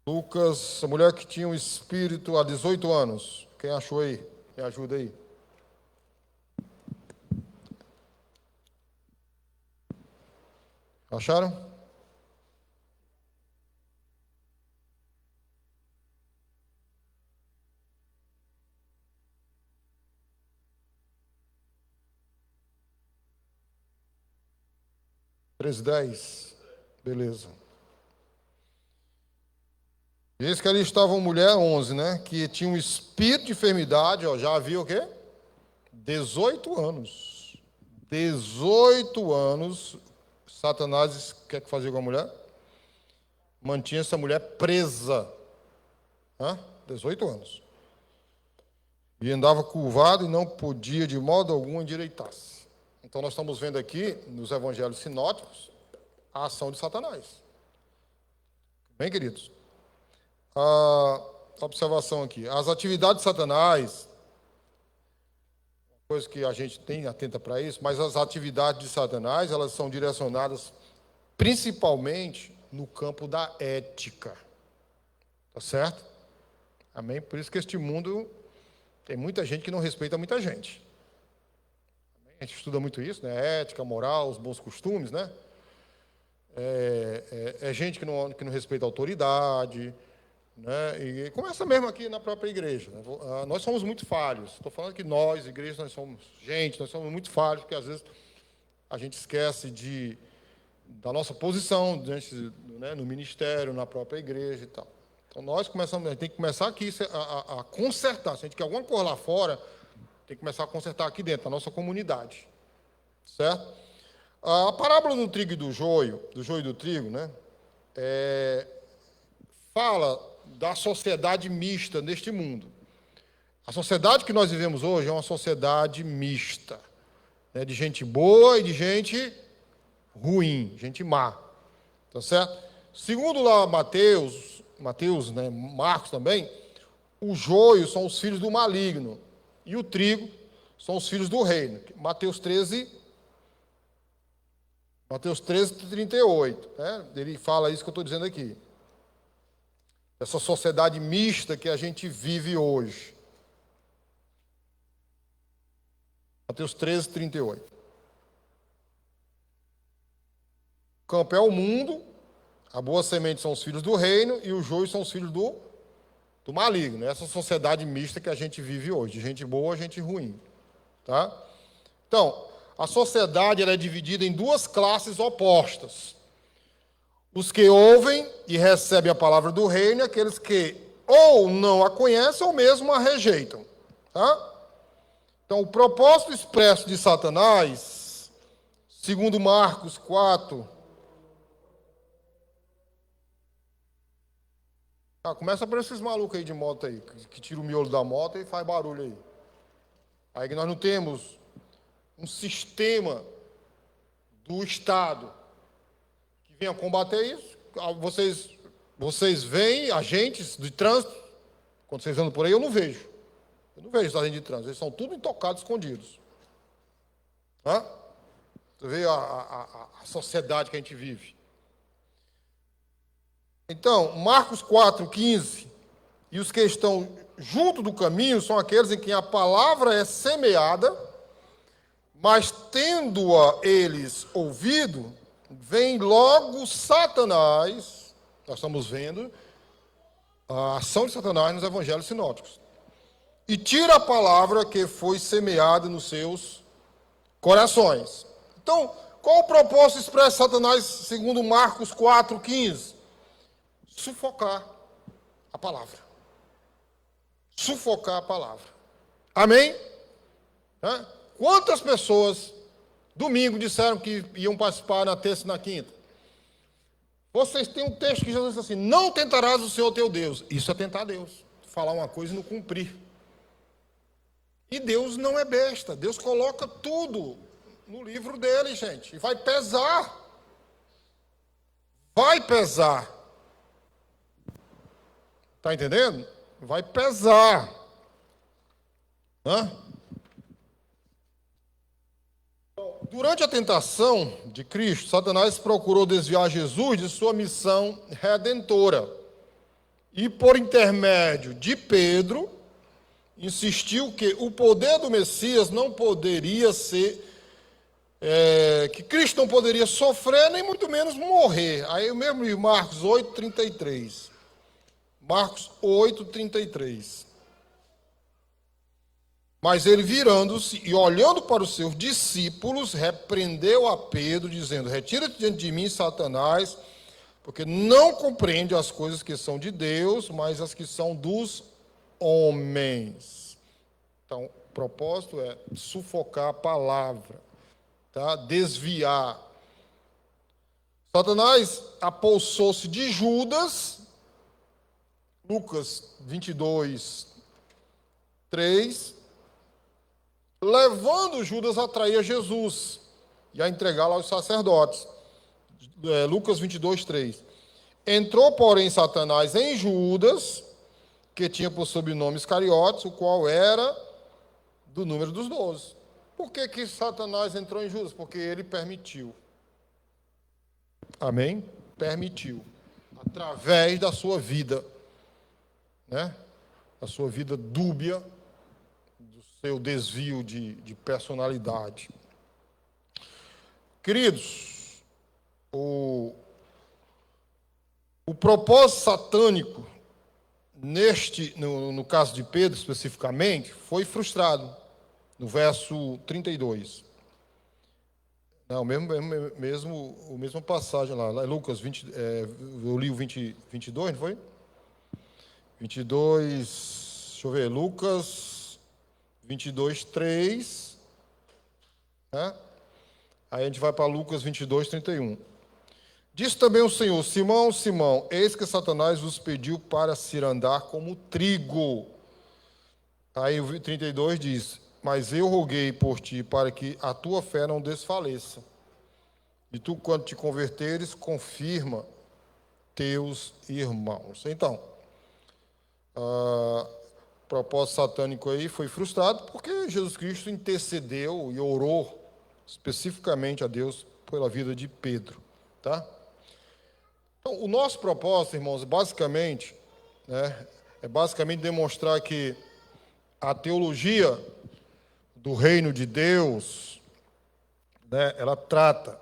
Lucas, a mulher que tinha um espírito há 18 anos. Quem achou aí? Me ajuda aí. Acharam? Três, 10. Beleza. Eis que ali estava uma mulher, 11, né? Que tinha um espírito de enfermidade, já havia o quê? 18 anos. 18 anos, Satanás quer que fazia com a mulher? Mantinha essa mulher presa. 18 anos. E andava curvado e não podia de modo algum endireitar-se. Então nós estamos vendo aqui, nos evangelhos sinóticos, a ação de Satanás. Bem, queridos? A observação aqui. As atividades de Satanás, coisa que a gente tem atenta para isso, mas as atividades de Satanás, elas são direcionadas principalmente no campo da ética. Tá certo? Amém? Por isso que este mundo tem muita gente que não respeita muita gente. A gente estuda muito isso, né? Ética, moral, os bons costumes, né? É gente que não respeita a autoridade, né? E começa mesmo aqui na própria igreja. Né? Nós somos muito falhos. Estou falando que nós, igreja, nós somos muito falhos, porque às vezes a gente esquece da nossa posição diante, né, no ministério, na própria igreja e tal. Então nós começamos, a gente tem que começar aqui a consertar. Se a gente quer alguma coisa lá fora, tem que começar a consertar aqui dentro, na nossa comunidade. Certo? A parábola do trigo e do joio e do trigo, né? Fala da sociedade mista neste mundo. A sociedade que nós vivemos hoje é uma sociedade mista, né? De gente boa e de gente ruim, gente má. Tá certo? Segundo lá Mateus, né, Marcos também, o joio são os filhos do maligno e o trigo são os filhos do reino. Mateus 13, 38. Né? Ele fala isso que eu estou dizendo aqui. Essa sociedade mista que a gente vive hoje. Mateus 13, 38. O campo é o mundo, a boa semente são os filhos do reino e o joio são os filhos do maligno. Essa sociedade mista que a gente vive hoje, gente boa, gente ruim. Tá? Então, a sociedade ela é dividida em duas classes opostas. Os que ouvem e recebem a palavra do reino e aqueles que ou não a conhecem ou mesmo a rejeitam. Tá? Então, o propósito expresso de Satanás, segundo Marcos 4, começa por esses malucos aí de moto aí, que tira o miolo da moto e faz barulho aí. Aí que nós não temos um sistema do Estado que venha combater isso. Vocês veem agentes de trânsito, quando vocês andam por aí, eu não vejo. Eu não vejo agentes de trânsito, eles são tudo intocados, escondidos. Você vê a sociedade que a gente vive. Então, Marcos 4:15, e os que estão junto do caminho são aqueles em quem a palavra é semeada, mas tendo-a eles ouvido, vem logo Satanás, nós estamos vendo a ação de Satanás nos evangelhos sinóticos, e tira a palavra que foi semeada nos seus corações. Então, qual o propósito expresso de Satanás segundo Marcos 4:15? Sufocar a palavra. Sufocar a palavra. Amém? Quantas pessoas, domingo, disseram que iam participar na terça e na quinta? Vocês têm um texto que Jesus diz assim: não tentarás o Senhor teu Deus. Isso é tentar Deus. Falar uma coisa e não cumprir. E Deus não é besta. Deus coloca tudo no livro dele, gente. E vai pesar. Vai pesar. Está entendendo? Vai pesar. Durante a tentação de Cristo, Satanás procurou desviar Jesus de sua missão redentora. E, por intermédio de Pedro, insistiu que o poder do Messias não poderia ser, que Cristo não poderia sofrer, nem muito menos morrer. Aí eu mesmo li Marcos 8:33. Marcos 8:33. Mas ele, virando-se e olhando para os seus discípulos, repreendeu a Pedro, dizendo: retira-te diante de mim, Satanás, porque não compreende as coisas que são de Deus, mas as que são dos homens. Então, o propósito é sufocar a palavra. tá? Desviar. Satanás apossou-se de Judas, Lucas 22, 3, levando Judas a trair a Jesus e a entregá-lo aos sacerdotes. Lucas 22, 3. Entrou, porém, Satanás em Judas, que tinha por sobrenome Iscariotes, o qual era do número dos 12. Por que Satanás entrou em Judas? Porque ele permitiu. Amém? Permitiu. Através da sua vida, né? Da sua vida dúbia, do seu desvio de personalidade. Queridos, o propósito satânico, no caso de Pedro especificamente, foi frustrado, no verso 32. Não, a mesma passagem lá Lucas 20, eu li o 22, não foi? 22, deixa eu ver, Lucas 22, 3, né? Aí a gente vai para Lucas 22, 31. Disse também o Senhor: Simão, Simão, eis que Satanás vos pediu para cirandar como trigo. Aí o 32 diz: mas eu roguei por ti para que a tua fé não desfaleça. E tu, quando te converteres, confirma teus irmãos. Então, o propósito satânico aí foi frustrado porque Jesus Cristo intercedeu e orou especificamente a Deus pela vida de Pedro, tá? Então, o nosso propósito, irmãos, basicamente, né, é basicamente demonstrar que a teologia do reino de Deus, né, ela trata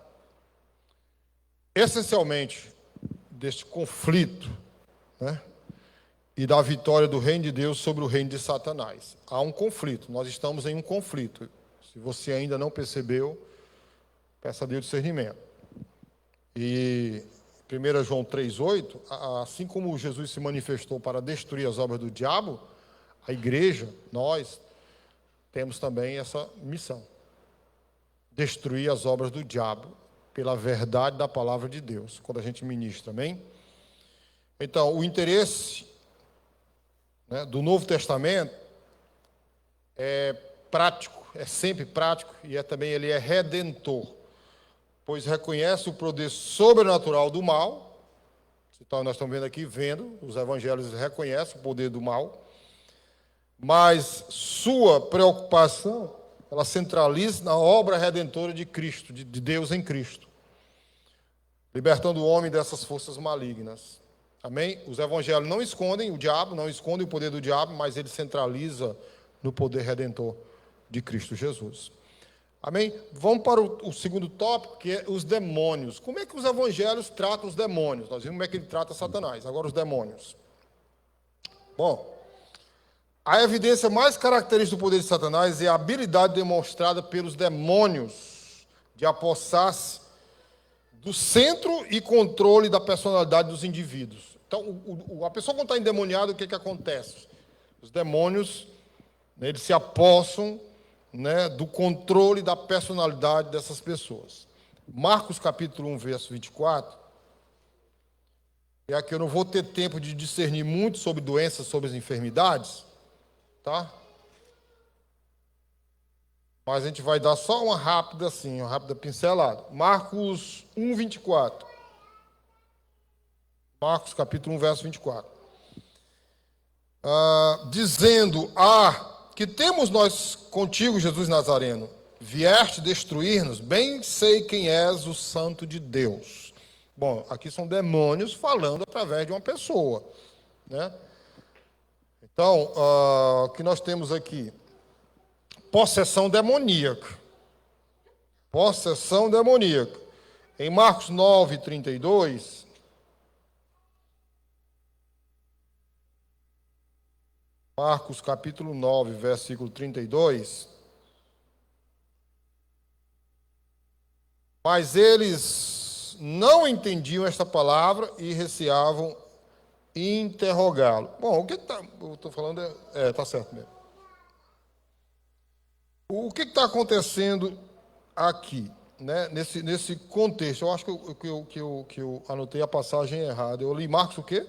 essencialmente deste conflito, né, e da vitória do reino de Deus sobre o reino de Satanás. Há um conflito, nós estamos em um conflito. Se você ainda não percebeu, peça a Deus discernimento. E 1 João 3,8, assim como Jesus se manifestou para destruir as obras do diabo, a igreja, nós, temos também essa missão. Destruir as obras do diabo pela verdade da palavra de Deus, quando a gente ministra, amém? Então, o interesse, né, do Novo Testamento é prático, é sempre prático, e também ele é redentor, pois reconhece o poder sobrenatural do mal. Então, nós estamos vendo aqui, os evangelhos reconhecem o poder do mal, mas sua preocupação, ela centraliza na obra redentora de Cristo, de Deus em Cristo, libertando o homem dessas forças malignas. Amém? Os evangelhos não escondem o diabo, não escondem o poder do diabo, mas ele centraliza no poder redentor de Cristo Jesus. Amém? Vamos para o segundo tópico, que é os demônios. Como é que os evangelhos tratam os demônios? Nós vimos como é que ele trata Satanás. Agora os demônios. Bom, a evidência mais característica do poder de Satanás é a habilidade demonstrada pelos demônios de apossar-se do centro e controle da personalidade dos indivíduos. Então, a pessoa quando está endemoniada, o que acontece? Os demônios, né, eles se apossam, né, do controle da personalidade dessas pessoas. Marcos capítulo 1, verso 24. E aqui eu não vou ter tempo de discernir muito sobre doenças, sobre as enfermidades, tá? Mas a gente vai dar só uma rápida pincelada. Marcos 1, 24. Marcos capítulo 1, verso 24. Dizendo: que temos nós contigo, Jesus Nazareno? Vieste destruir-nos? Bem sei quem és, o Santo de Deus. Bom, aqui são demônios falando através de uma pessoa, né? Então, o que nós temos aqui? Possessão demoníaca. Possessão demoníaca. Em Marcos 9, 32... Marcos capítulo 9, versículo 32. Mas eles não entendiam esta palavra e receavam interrogá-lo. Bom, o que eu estou falando está certo mesmo. O que está acontecendo aqui? né, nesse contexto. Eu acho que eu anotei a passagem errada. Eu li Marcos o quê?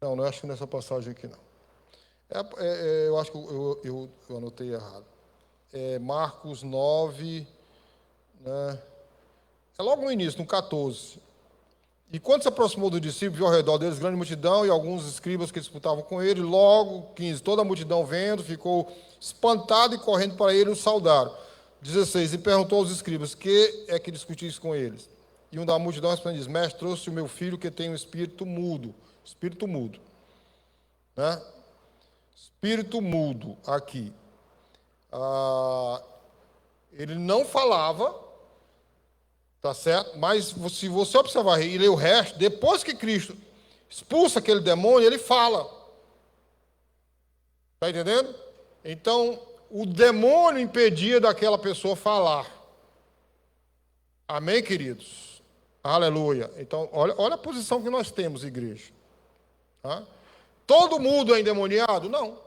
Não acho que nessa passagem aqui não. Eu acho que eu anotei errado. Marcos 9, né? É logo no início, no 14. E quando se aproximou do discípulo, viu ao redor deles grande multidão e alguns escribas que disputavam com ele. Logo, 15, toda a multidão vendo, ficou espantada e correndo para ele o saudaram. 16, e perguntou aos escribas, que é que discutis com eles? E um da multidão respondeu, mestre, trouxe o meu filho que tem um espírito mudo. Espírito mudo. Né? Espírito mudo aqui. Ele não falava, tá certo? Mas se você observar e ler o resto, depois que Cristo expulsa aquele demônio, ele fala. Está entendendo? Então, o demônio impedia daquela pessoa falar. Amém, queridos? Aleluia. Então, olha a posição que nós temos, igreja. Tá? Todo mundo é endemoniado? Não.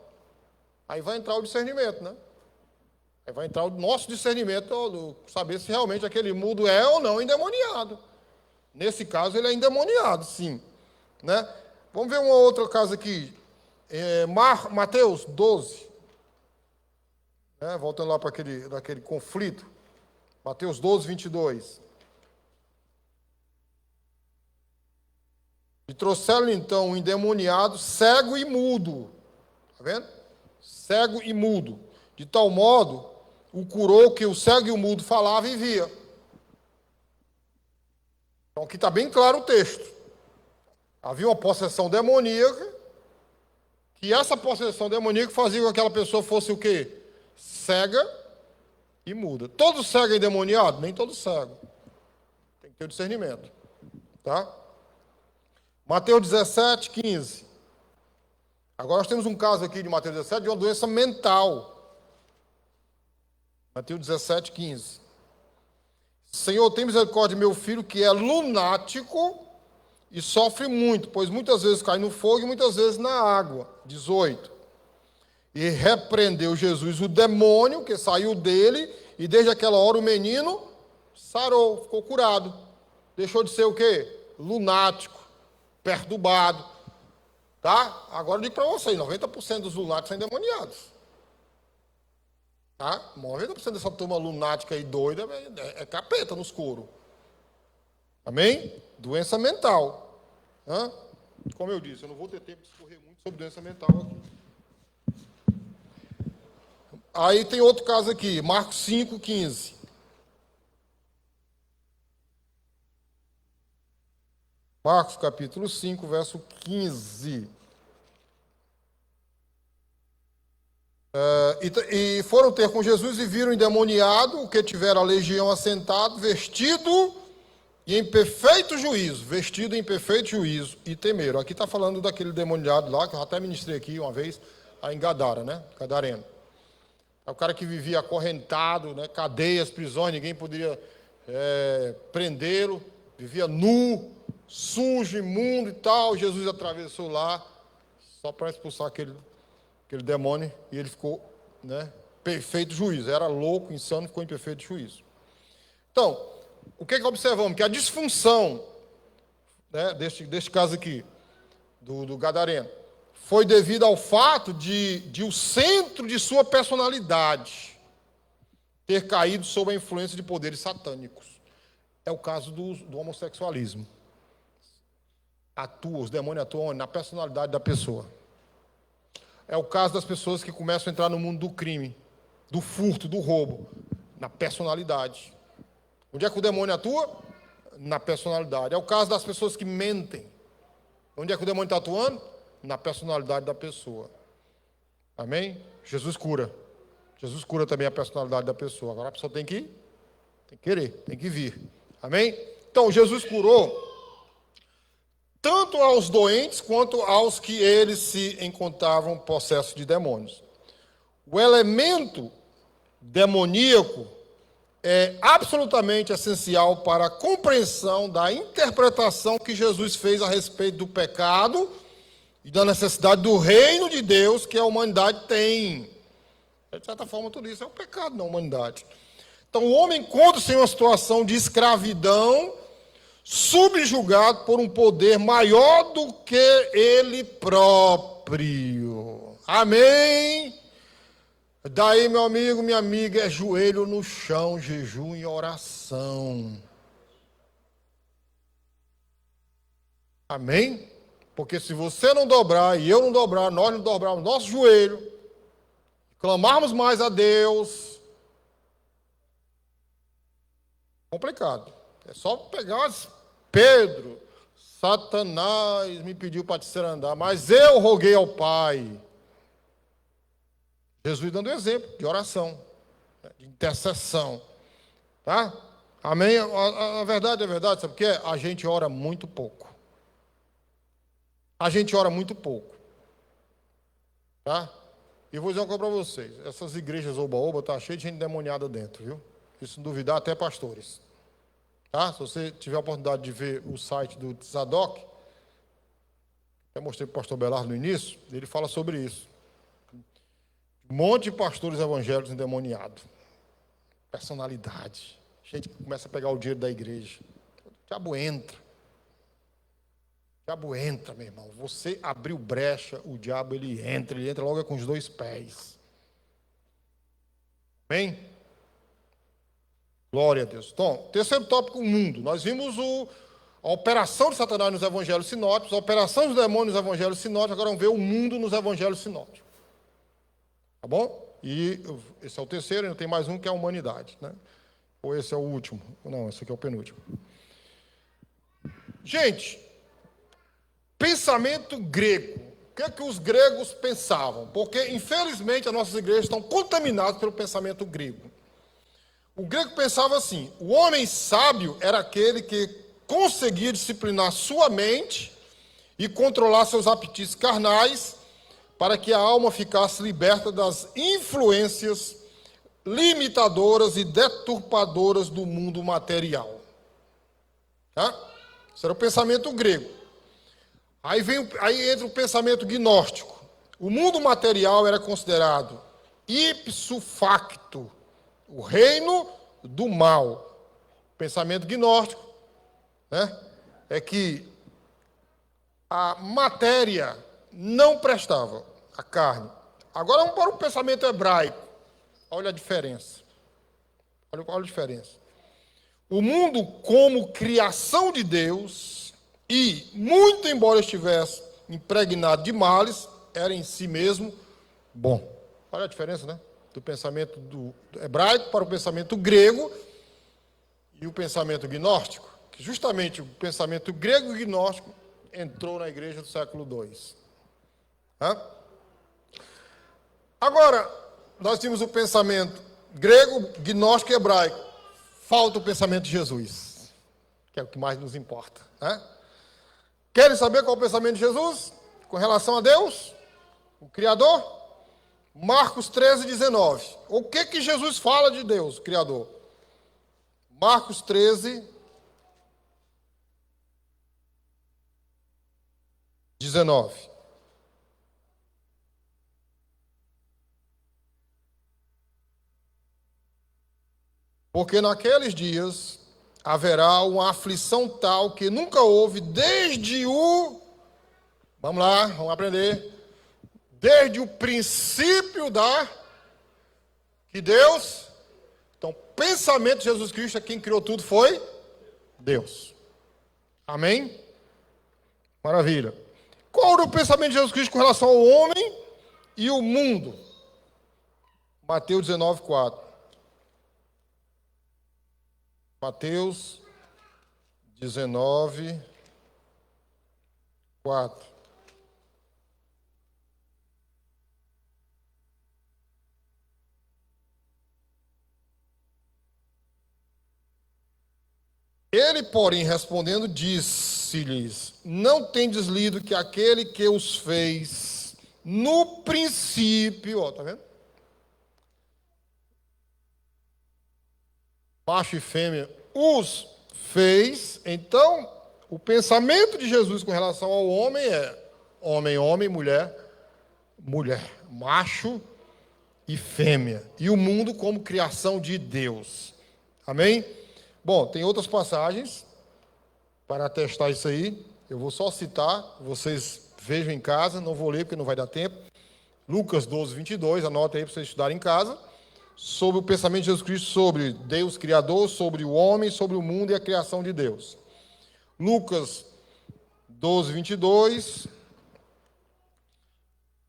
Aí vai entrar o discernimento, né? Aí vai entrar o nosso discernimento, saber se realmente aquele mudo é ou não endemoniado. Nesse caso, ele é endemoniado, sim. Né? Vamos ver uma outra caso aqui. Mateus 12. Né? Voltando lá para aquele conflito. Mateus 12, 22. E trouxeram então um endemoniado, cego e mudo. Está vendo? Cego e mudo. De tal modo, o curou que o cego e o mudo falava e via. Então aqui está bem claro o texto. Havia uma possessão demoníaca, que essa possessão demoníaca fazia com que aquela pessoa fosse o quê? Cega e muda. Todo cego é endemoniado? Nem todo cego. Tem que ter o discernimento. Tá? Mateus 17, 15. Agora nós temos um caso aqui de Mateus 17 de uma doença mental. Mateus 17, 15. Senhor, tem misericórdia de meu filho que é lunático e sofre muito, pois muitas vezes cai no fogo e muitas vezes na água. 18. E repreendeu Jesus o demônio que saiu dele, e desde aquela hora o menino sarou, ficou curado. Deixou de ser o quê? Lunático, perturbado. Tá? Agora eu digo para vocês, 90% dos lunáticos são endemoniados. Tá? 90% dessa turma lunática e doida é capeta nos coros. Amém? Doença mental. Hã? Como eu disse, eu não vou ter tempo de discorrer muito sobre doença mental aqui. Aí tem outro caso aqui, Marcos 5, 15. Marcos capítulo 5, verso 15. E foram ter com Jesus e viram o endemoniado, o que tivera a legião assentado, vestido e em perfeito juízo, vestido em perfeito juízo, e temeram. Aqui está falando daquele endemoniado lá, que eu até ministrei aqui uma vez, em Gadara, né? Gadareno. É o cara que vivia acorrentado, né? Cadeias, prisões, ninguém poderia prendê-lo, vivia nu, sujo, imundo e tal. Jesus atravessou lá, só para expulsar aquele demônio, e ele ficou, né, perfeito juízo. Era louco, insano, ficou em perfeito juízo. Então, o que observamos? Que a disfunção, né, deste caso aqui, do Gadareno, foi devido ao fato de o centro de sua personalidade ter caído sob a influência de poderes satânicos. É o caso do homossexualismo. Os demônios atuam na personalidade da pessoa. É o caso das pessoas que começam a entrar no mundo do crime, do furto, do roubo, na personalidade. Onde é que o demônio atua? Na personalidade. É o caso das pessoas que mentem. Onde é que o demônio está atuando? Na personalidade da pessoa. Amém? Jesus cura. Jesus cura também a personalidade da pessoa. Agora a pessoa tem que querer, tem que vir. Amém? Então, Jesus curou tanto aos doentes quanto aos que eles se encontravam possessos de demônios. O elemento demoníaco é absolutamente essencial para a compreensão da interpretação que Jesus fez a respeito do pecado e da necessidade do reino de Deus que a humanidade tem. De certa forma, tudo isso é um pecado na humanidade. Então, o homem encontra-se em uma situação de escravidão, subjugado por um poder maior do que ele próprio. Amém? Daí, meu amigo, minha amiga, é joelho no chão, jejum e oração. Amém? Porque se você não dobrar e eu não dobrar, nós não dobrarmos nosso joelho, clamarmos mais a Deus, complicado. É só pegar Pedro, Satanás me pediu para te ser andar, mas eu roguei ao Pai. Jesus dando exemplo de oração, de intercessão. Tá? Amém? A verdade é verdade, sabe o que é? A gente ora muito pouco. A gente ora muito pouco. Tá? E vou dizer uma coisa para vocês. Essas igrejas oba-oba estão cheias de gente endemoniada dentro, viu? Se não duvidar, até pastores. Tá? Se você tiver a oportunidade de ver o site do Tzadok, eu mostrei para o pastor Belardo no início, ele fala sobre isso. Um monte de pastores evangélicos endemoniados. Personalidade. Gente que começa a pegar o dinheiro da igreja. O diabo entra. O diabo entra, meu irmão. Você abriu brecha, o diabo ele entra logo com os dois pés. Amém? Glória a Deus. Então, terceiro tópico, o mundo. Nós vimos a operação de Satanás nos evangelhos sinóticos, a operação dos demônios nos evangelhos sinóticos, agora vamos ver o mundo nos evangelhos sinóticos. Tá bom? E esse é o terceiro, ainda tem mais um que é a humanidade, né? Ou esse é o último? Não, esse aqui é o penúltimo. Gente, pensamento grego. O que é que os gregos pensavam? Porque, infelizmente, as nossas igrejas estão contaminadas pelo pensamento grego. O grego pensava assim: o homem sábio era aquele que conseguia disciplinar sua mente e controlar seus apetites carnais para que a alma ficasse liberta das influências limitadoras e deturpadoras do mundo material. Tá? Esse era o pensamento grego. Aí entra o pensamento gnóstico. O mundo material era considerado ipso facto, o reino do mal. O pensamento gnóstico, né, é que a matéria não prestava, a carne. Agora vamos para o pensamento hebraico. Olha a diferença. Olha a diferença. O mundo como criação de Deus e, muito embora estivesse impregnado de males, era em si mesmo bom. Olha a diferença, né? Do pensamento do hebraico para o pensamento grego e o pensamento gnóstico. Que justamente o pensamento grego e gnóstico entrou na igreja do século II. Agora, nós tínhamos o pensamento grego, gnóstico e hebraico. Falta o pensamento de Jesus, que é o que mais nos importa. Querem saber qual é o pensamento de Jesus com relação a Deus, o Criador? Marcos 13, 19. O que Jesus fala de Deus, o Criador? Marcos 13, 19. Porque naqueles dias haverá uma aflição tal que nunca houve desde o... Vamos lá, vamos aprender. Desde o princípio que Deus... Então, o pensamento de Jesus Cristo, quem criou tudo foi Deus. Amém? Maravilha. Qual era o pensamento de Jesus Cristo com relação ao homem e o mundo? Mateus 19, 4. Mateus 19, 4. Ele, porém, respondendo, disse-lhes: não tendes lido que aquele que os fez no princípio, ó, tá vendo? Macho e fêmea os fez. Então, o pensamento de Jesus com relação ao homem é: Homem, homem, mulher, mulher. Macho e fêmea. E o mundo como criação de Deus. Amém? Bom, tem outras passagens para atestar isso aí. Eu vou só citar, vocês vejam em casa, não vou ler porque não vai dar tempo. Lucas 12, 22, anota aí para vocês estudarem em casa. Sobre o pensamento de Jesus Cristo, sobre Deus Criador, sobre o homem, sobre o mundo e a criação de Deus. Lucas 12, 22.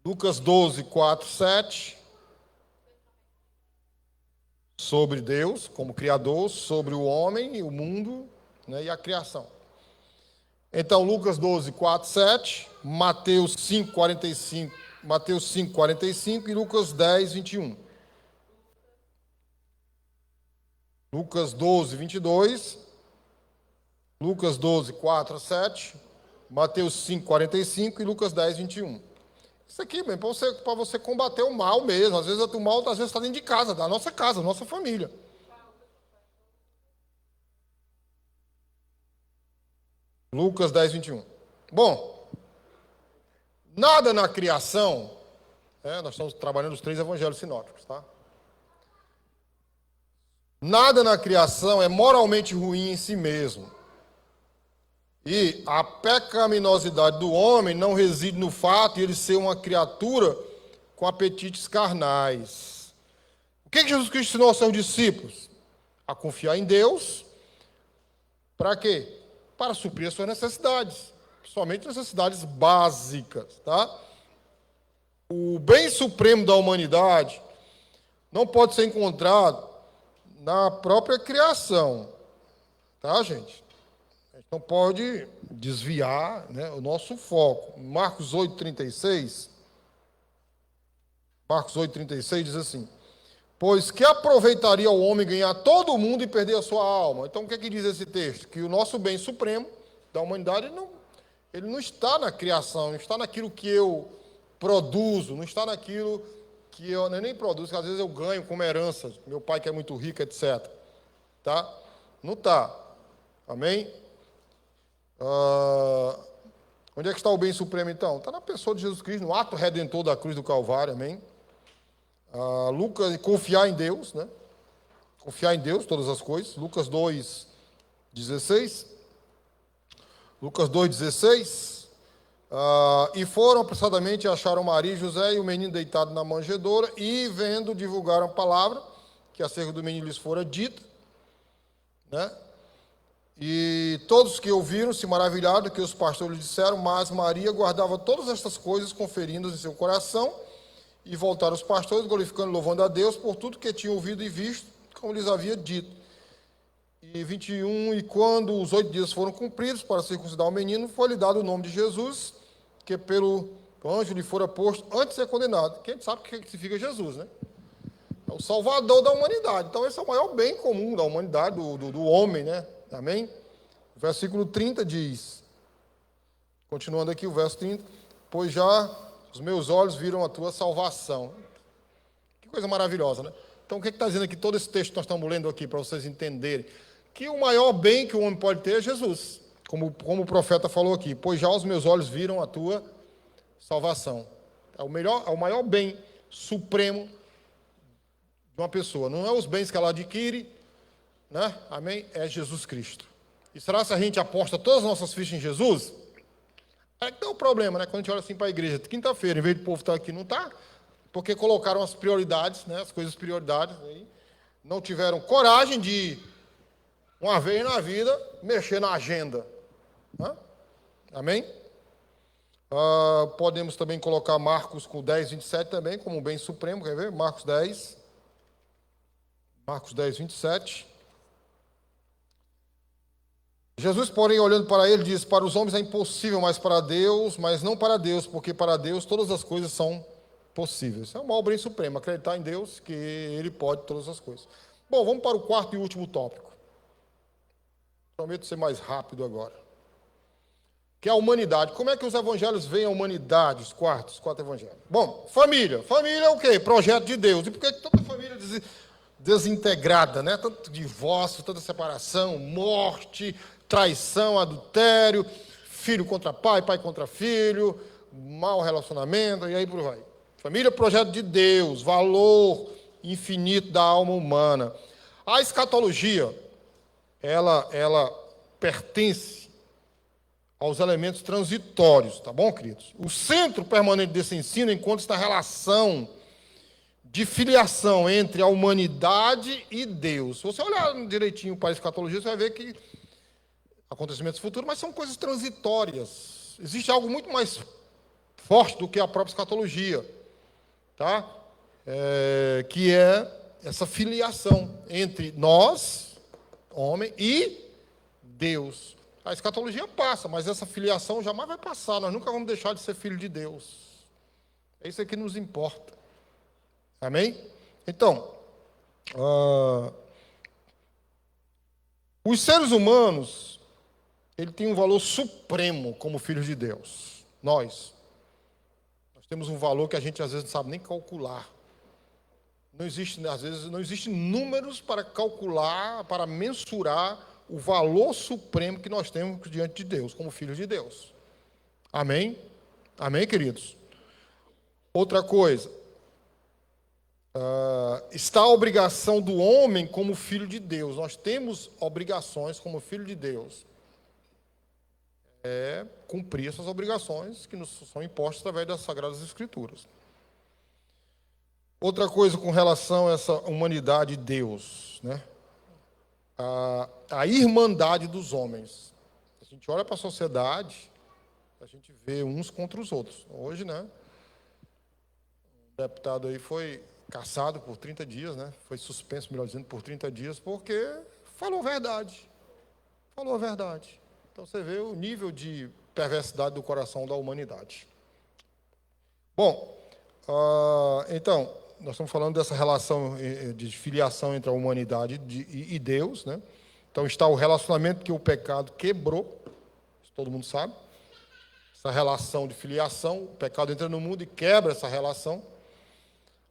Lucas 12, 4, 7. Sobre Deus como Criador, sobre o homem e o mundo, né, e a criação. Então, Lucas 12, 4, 7. Mateus 5, 45. Mateus 5, 45 e Lucas 10, 21. Lucas 12, 22, Lucas 12, 4 a 7, Mateus 5, 45 e Lucas 10, 21. Isso aqui, bem, para você combater o mal mesmo. Às vezes o mal está dentro de casa, da nossa casa, da nossa família. Lucas 10, 21. Bom, nada na criação, nós estamos trabalhando os 3 evangelhos sinóticos, tá? Nada na criação é moralmente ruim em si mesmo. E a pecaminosidade do homem não reside no fato de ele ser uma criatura com apetites carnais. O que Jesus Cristo ensinou aos seus discípulos? A confiar em Deus. Para quê? Para suprir as suas necessidades. Somente necessidades básicas, tá? O bem supremo da humanidade não pode ser encontrado na própria criação, tá, gente? A gente não pode desviar, né, o nosso foco. Marcos 8,36. Marcos 8,36 diz assim: pois que aproveitaria o homem ganhar todo o mundo e perder a sua alma? Então, o que é que diz esse texto? Que o nosso bem supremo da humanidade, ele não está na criação, não está naquilo que eu produzo, não está naquilo que eu nem produzo, que às vezes eu ganho como herança, meu pai que é muito rico, etc. Tá? Não está. Amém? Onde é que está o bem supremo, então? Está na pessoa de Jesus Cristo, no ato redentor da cruz do Calvário, amém? Lucas, confiar em Deus, né? Confiar em Deus, todas as coisas. Lucas 2, 16. Lucas 2, 16. E foram apressadamente e acharam Maria e José e o menino deitado na manjedoura, e vendo, divulgaram a palavra que acerca do menino lhes fora dita, né? E todos que ouviram se maravilharam do que os pastores lhe disseram, mas Maria guardava todas estas coisas, conferindo-as em seu coração, e voltaram os pastores, glorificando e louvando a Deus por tudo que tinham ouvido e visto, como lhes havia dito. E 21, e quando os 8 dias foram cumpridos para circuncidar o menino, foi-lhe dado o nome de Jesus, que pelo anjo lhe fora posto antes de ser condenado. Quem sabe o que significa Jesus, né? É o Salvador da humanidade. Então, esse é o maior bem comum da humanidade, do homem, né? Amém? O versículo 30 diz, continuando aqui o verso 30, pois já os meus olhos viram a tua salvação. Que coisa maravilhosa, né? Então, o que está dizendo aqui, todo esse texto que nós estamos lendo aqui, para vocês entenderem, que o maior bem que o homem pode ter é Jesus. Como o profeta falou aqui, pois já os meus olhos viram a tua salvação. É o maior bem supremo de uma pessoa. Não é os bens que ela adquire, né? Amém? É Jesus Cristo. E será se a gente aposta todas as nossas fichas em Jesus? É que dá o problema, né? Quando a gente olha assim para a igreja, quinta-feira, em vez do povo estar aqui, não está, porque colocaram as prioridades, né? As coisas prioridades, aí, não tiveram coragem de, uma vez na vida, mexer na agenda. Amém? Podemos também colocar Marcos com 10, 27 também, como um bem supremo, quer ver? Marcos 10, 27. Jesus, porém, olhando para ele, diz, para os homens é impossível, mas não para Deus, porque para Deus todas as coisas são possíveis. Isso é o maior bem supremo, acreditar em Deus, que Ele pode todas as coisas. Bom, vamos para o quarto e último tópico. Prometo ser mais rápido agora. Que é a humanidade. Como é que os evangelhos veem a humanidade, os quatro evangelhos? Bom, família. Família é o quê? Projeto de Deus. E por que tanta família desintegrada, né? Tanto divórcio, tanta separação, morte, traição, adultério, filho contra pai, pai contra filho, mau relacionamento, e aí por aí vai. Família é projeto de Deus, valor infinito da alma humana. A escatologia, ela pertence aos elementos transitórios, tá bom, queridos? O centro permanente desse ensino encontra-se na relação de filiação entre a humanidade e Deus. Se você olhar direitinho para a escatologia, você vai ver que acontecimentos futuros, mas são coisas transitórias. Existe algo muito mais forte do que a própria escatologia, tá? Que é essa filiação entre nós, homem, e Deus. A escatologia passa, mas essa filiação jamais vai passar. Nós nunca vamos deixar de ser filho de Deus. É isso que nos importa. Amém? Então, os seres humanos, ele tem um valor supremo como filhos de Deus. Nós temos um valor que a gente às vezes não sabe nem calcular. Não existe, às vezes, não existem números para calcular, para mensurar o valor supremo que nós temos diante de Deus, como filhos de Deus. Amém? Amém, queridos? Outra coisa, está a obrigação do homem como filho de Deus. Nós temos obrigações como filho de Deus. É cumprir essas obrigações que nos são impostas através das Sagradas Escrituras. Outra coisa com relação a essa humanidade de Deus, né? A irmandade dos homens. A gente olha para a sociedade, a gente vê uns contra os outros. Hoje, né? Um deputado aí foi cassado por 30 dias, né? Foi suspenso, melhor dizendo, por 30 dias, porque falou a verdade. Falou a verdade. Então você vê o nível de perversidade do coração da humanidade. Bom, então, nós estamos falando dessa relação de filiação entre a humanidade e Deus, né? Então está o relacionamento que o pecado quebrou, isso todo mundo sabe. Essa relação de filiação, o pecado entra no mundo e quebra essa relação.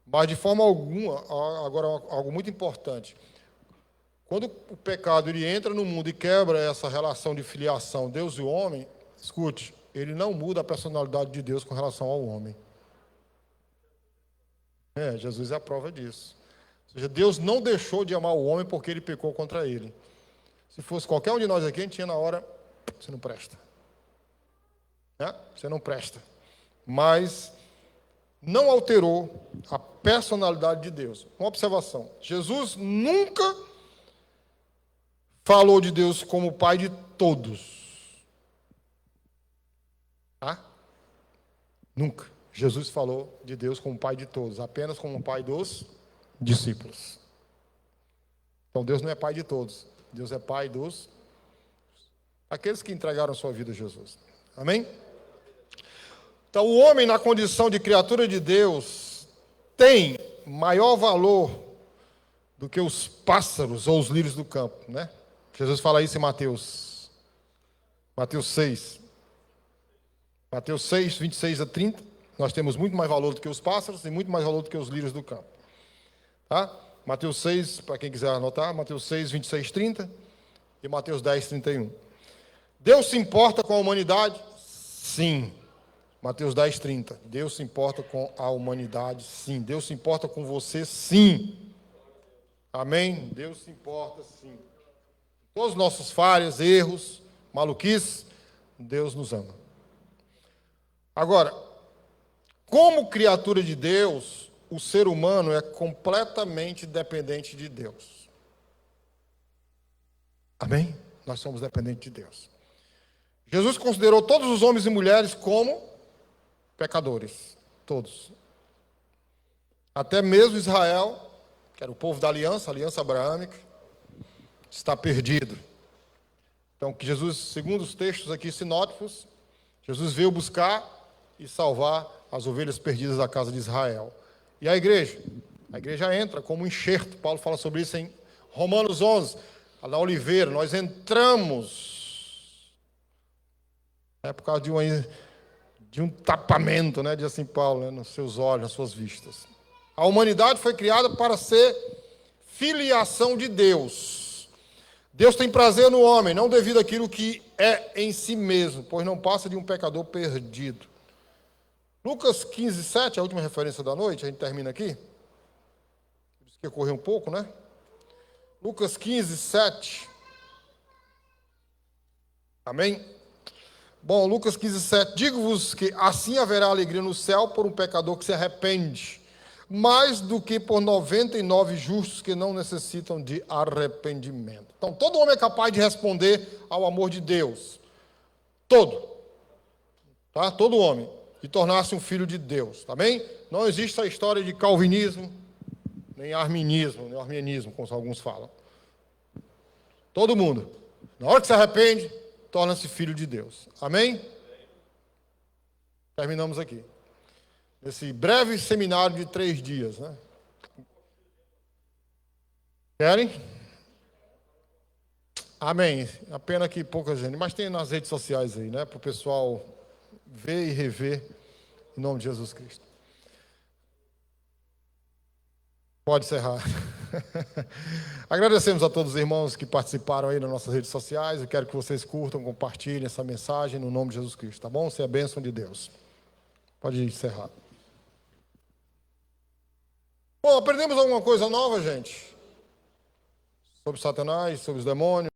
Mas de forma alguma, agora algo muito importante, quando o pecado ele entra no mundo e quebra essa relação de filiação, Deus e o homem, escute, ele não muda a personalidade de Deus com relação ao homem. Jesus é a prova disso. Ou seja, Deus não deixou de amar o homem porque ele pecou contra ele. Se fosse qualquer um de nós aqui, a gente tinha na hora, você não presta. Você não presta. Mas não alterou a personalidade de Deus. Uma observação, Jesus nunca falou de Deus como pai de todos. Nunca. Jesus falou de Deus como pai de todos, apenas como pai dos discípulos. Então Deus não é pai de todos. Deus é pai dos aqueles que entregaram sua vida a Jesus. Amém? Então o homem na condição de criatura de Deus tem maior valor do que os pássaros ou os lírios do campo, né? Jesus fala isso em Mateus 6. Mateus 6, 26 a 30. Nós temos muito mais valor do que os pássaros e muito mais valor do que os lírios do campo. Tá? Mateus 6, para quem quiser anotar, Mateus 6, 26, 30 e Mateus 10, 31. Deus se importa com a humanidade? Sim. Mateus 10, 30. Deus se importa com a humanidade? Sim. Deus se importa com você? Sim. Amém? Deus se importa, sim. Todos os nossos falhas, erros, maluquices, Deus nos ama. Agora, como criatura de Deus, o ser humano é completamente dependente de Deus. Amém? Nós somos dependentes de Deus. Jesus considerou todos os homens e mulheres como pecadores. Todos. Até mesmo Israel, que era o povo da aliança, a aliança abraâmica, está perdido. Então, que Jesus, segundo os textos aqui sinóticos, Jesus veio buscar e salvar as ovelhas perdidas da casa de Israel. E a igreja entra como um enxerto. Paulo fala sobre isso em Romanos 11. Na oliveira, nós entramos por causa de um tapamento, né, diz assim Paulo, né, nos seus olhos, nas suas vistas. A humanidade foi criada para ser filiação de Deus. Deus tem prazer no homem, não devido àquilo que é em si mesmo, pois não passa de um pecador perdido. Lucas 15, 7, a última referência da noite, a gente termina aqui. Por isso que eu corri um pouco, né? Lucas 15, 7. Amém? Bom, Lucas 15, 7. Digo-vos que assim haverá alegria no céu por um pecador que se arrepende, mais do que por 99 justos que não necessitam de arrependimento. Então, todo homem é capaz de responder ao amor de Deus. Todo. Tá? Todo homem. E tornar-se um filho de Deus. Tá bem? Não existe a história de calvinismo, nem arminianismo, como alguns falam. Todo mundo. Na hora que se arrepende, torna-se filho de Deus. Amém? Terminamos aqui. Esse breve seminário de 3 dias, né? Querem? Amém. A pena que pouca gente. Mas tem nas redes sociais aí, né? Para o pessoal ver e rever. Em nome de Jesus Cristo. Pode encerrar. Agradecemos a todos os irmãos que participaram aí nas nossas redes sociais. Eu quero que vocês curtam, compartilhem essa mensagem no nome de Jesus Cristo, tá bom? Você é a bênção de Deus. Pode encerrar. Bom, aprendemos alguma coisa nova, gente? Sobre Satanás, sobre os demônios.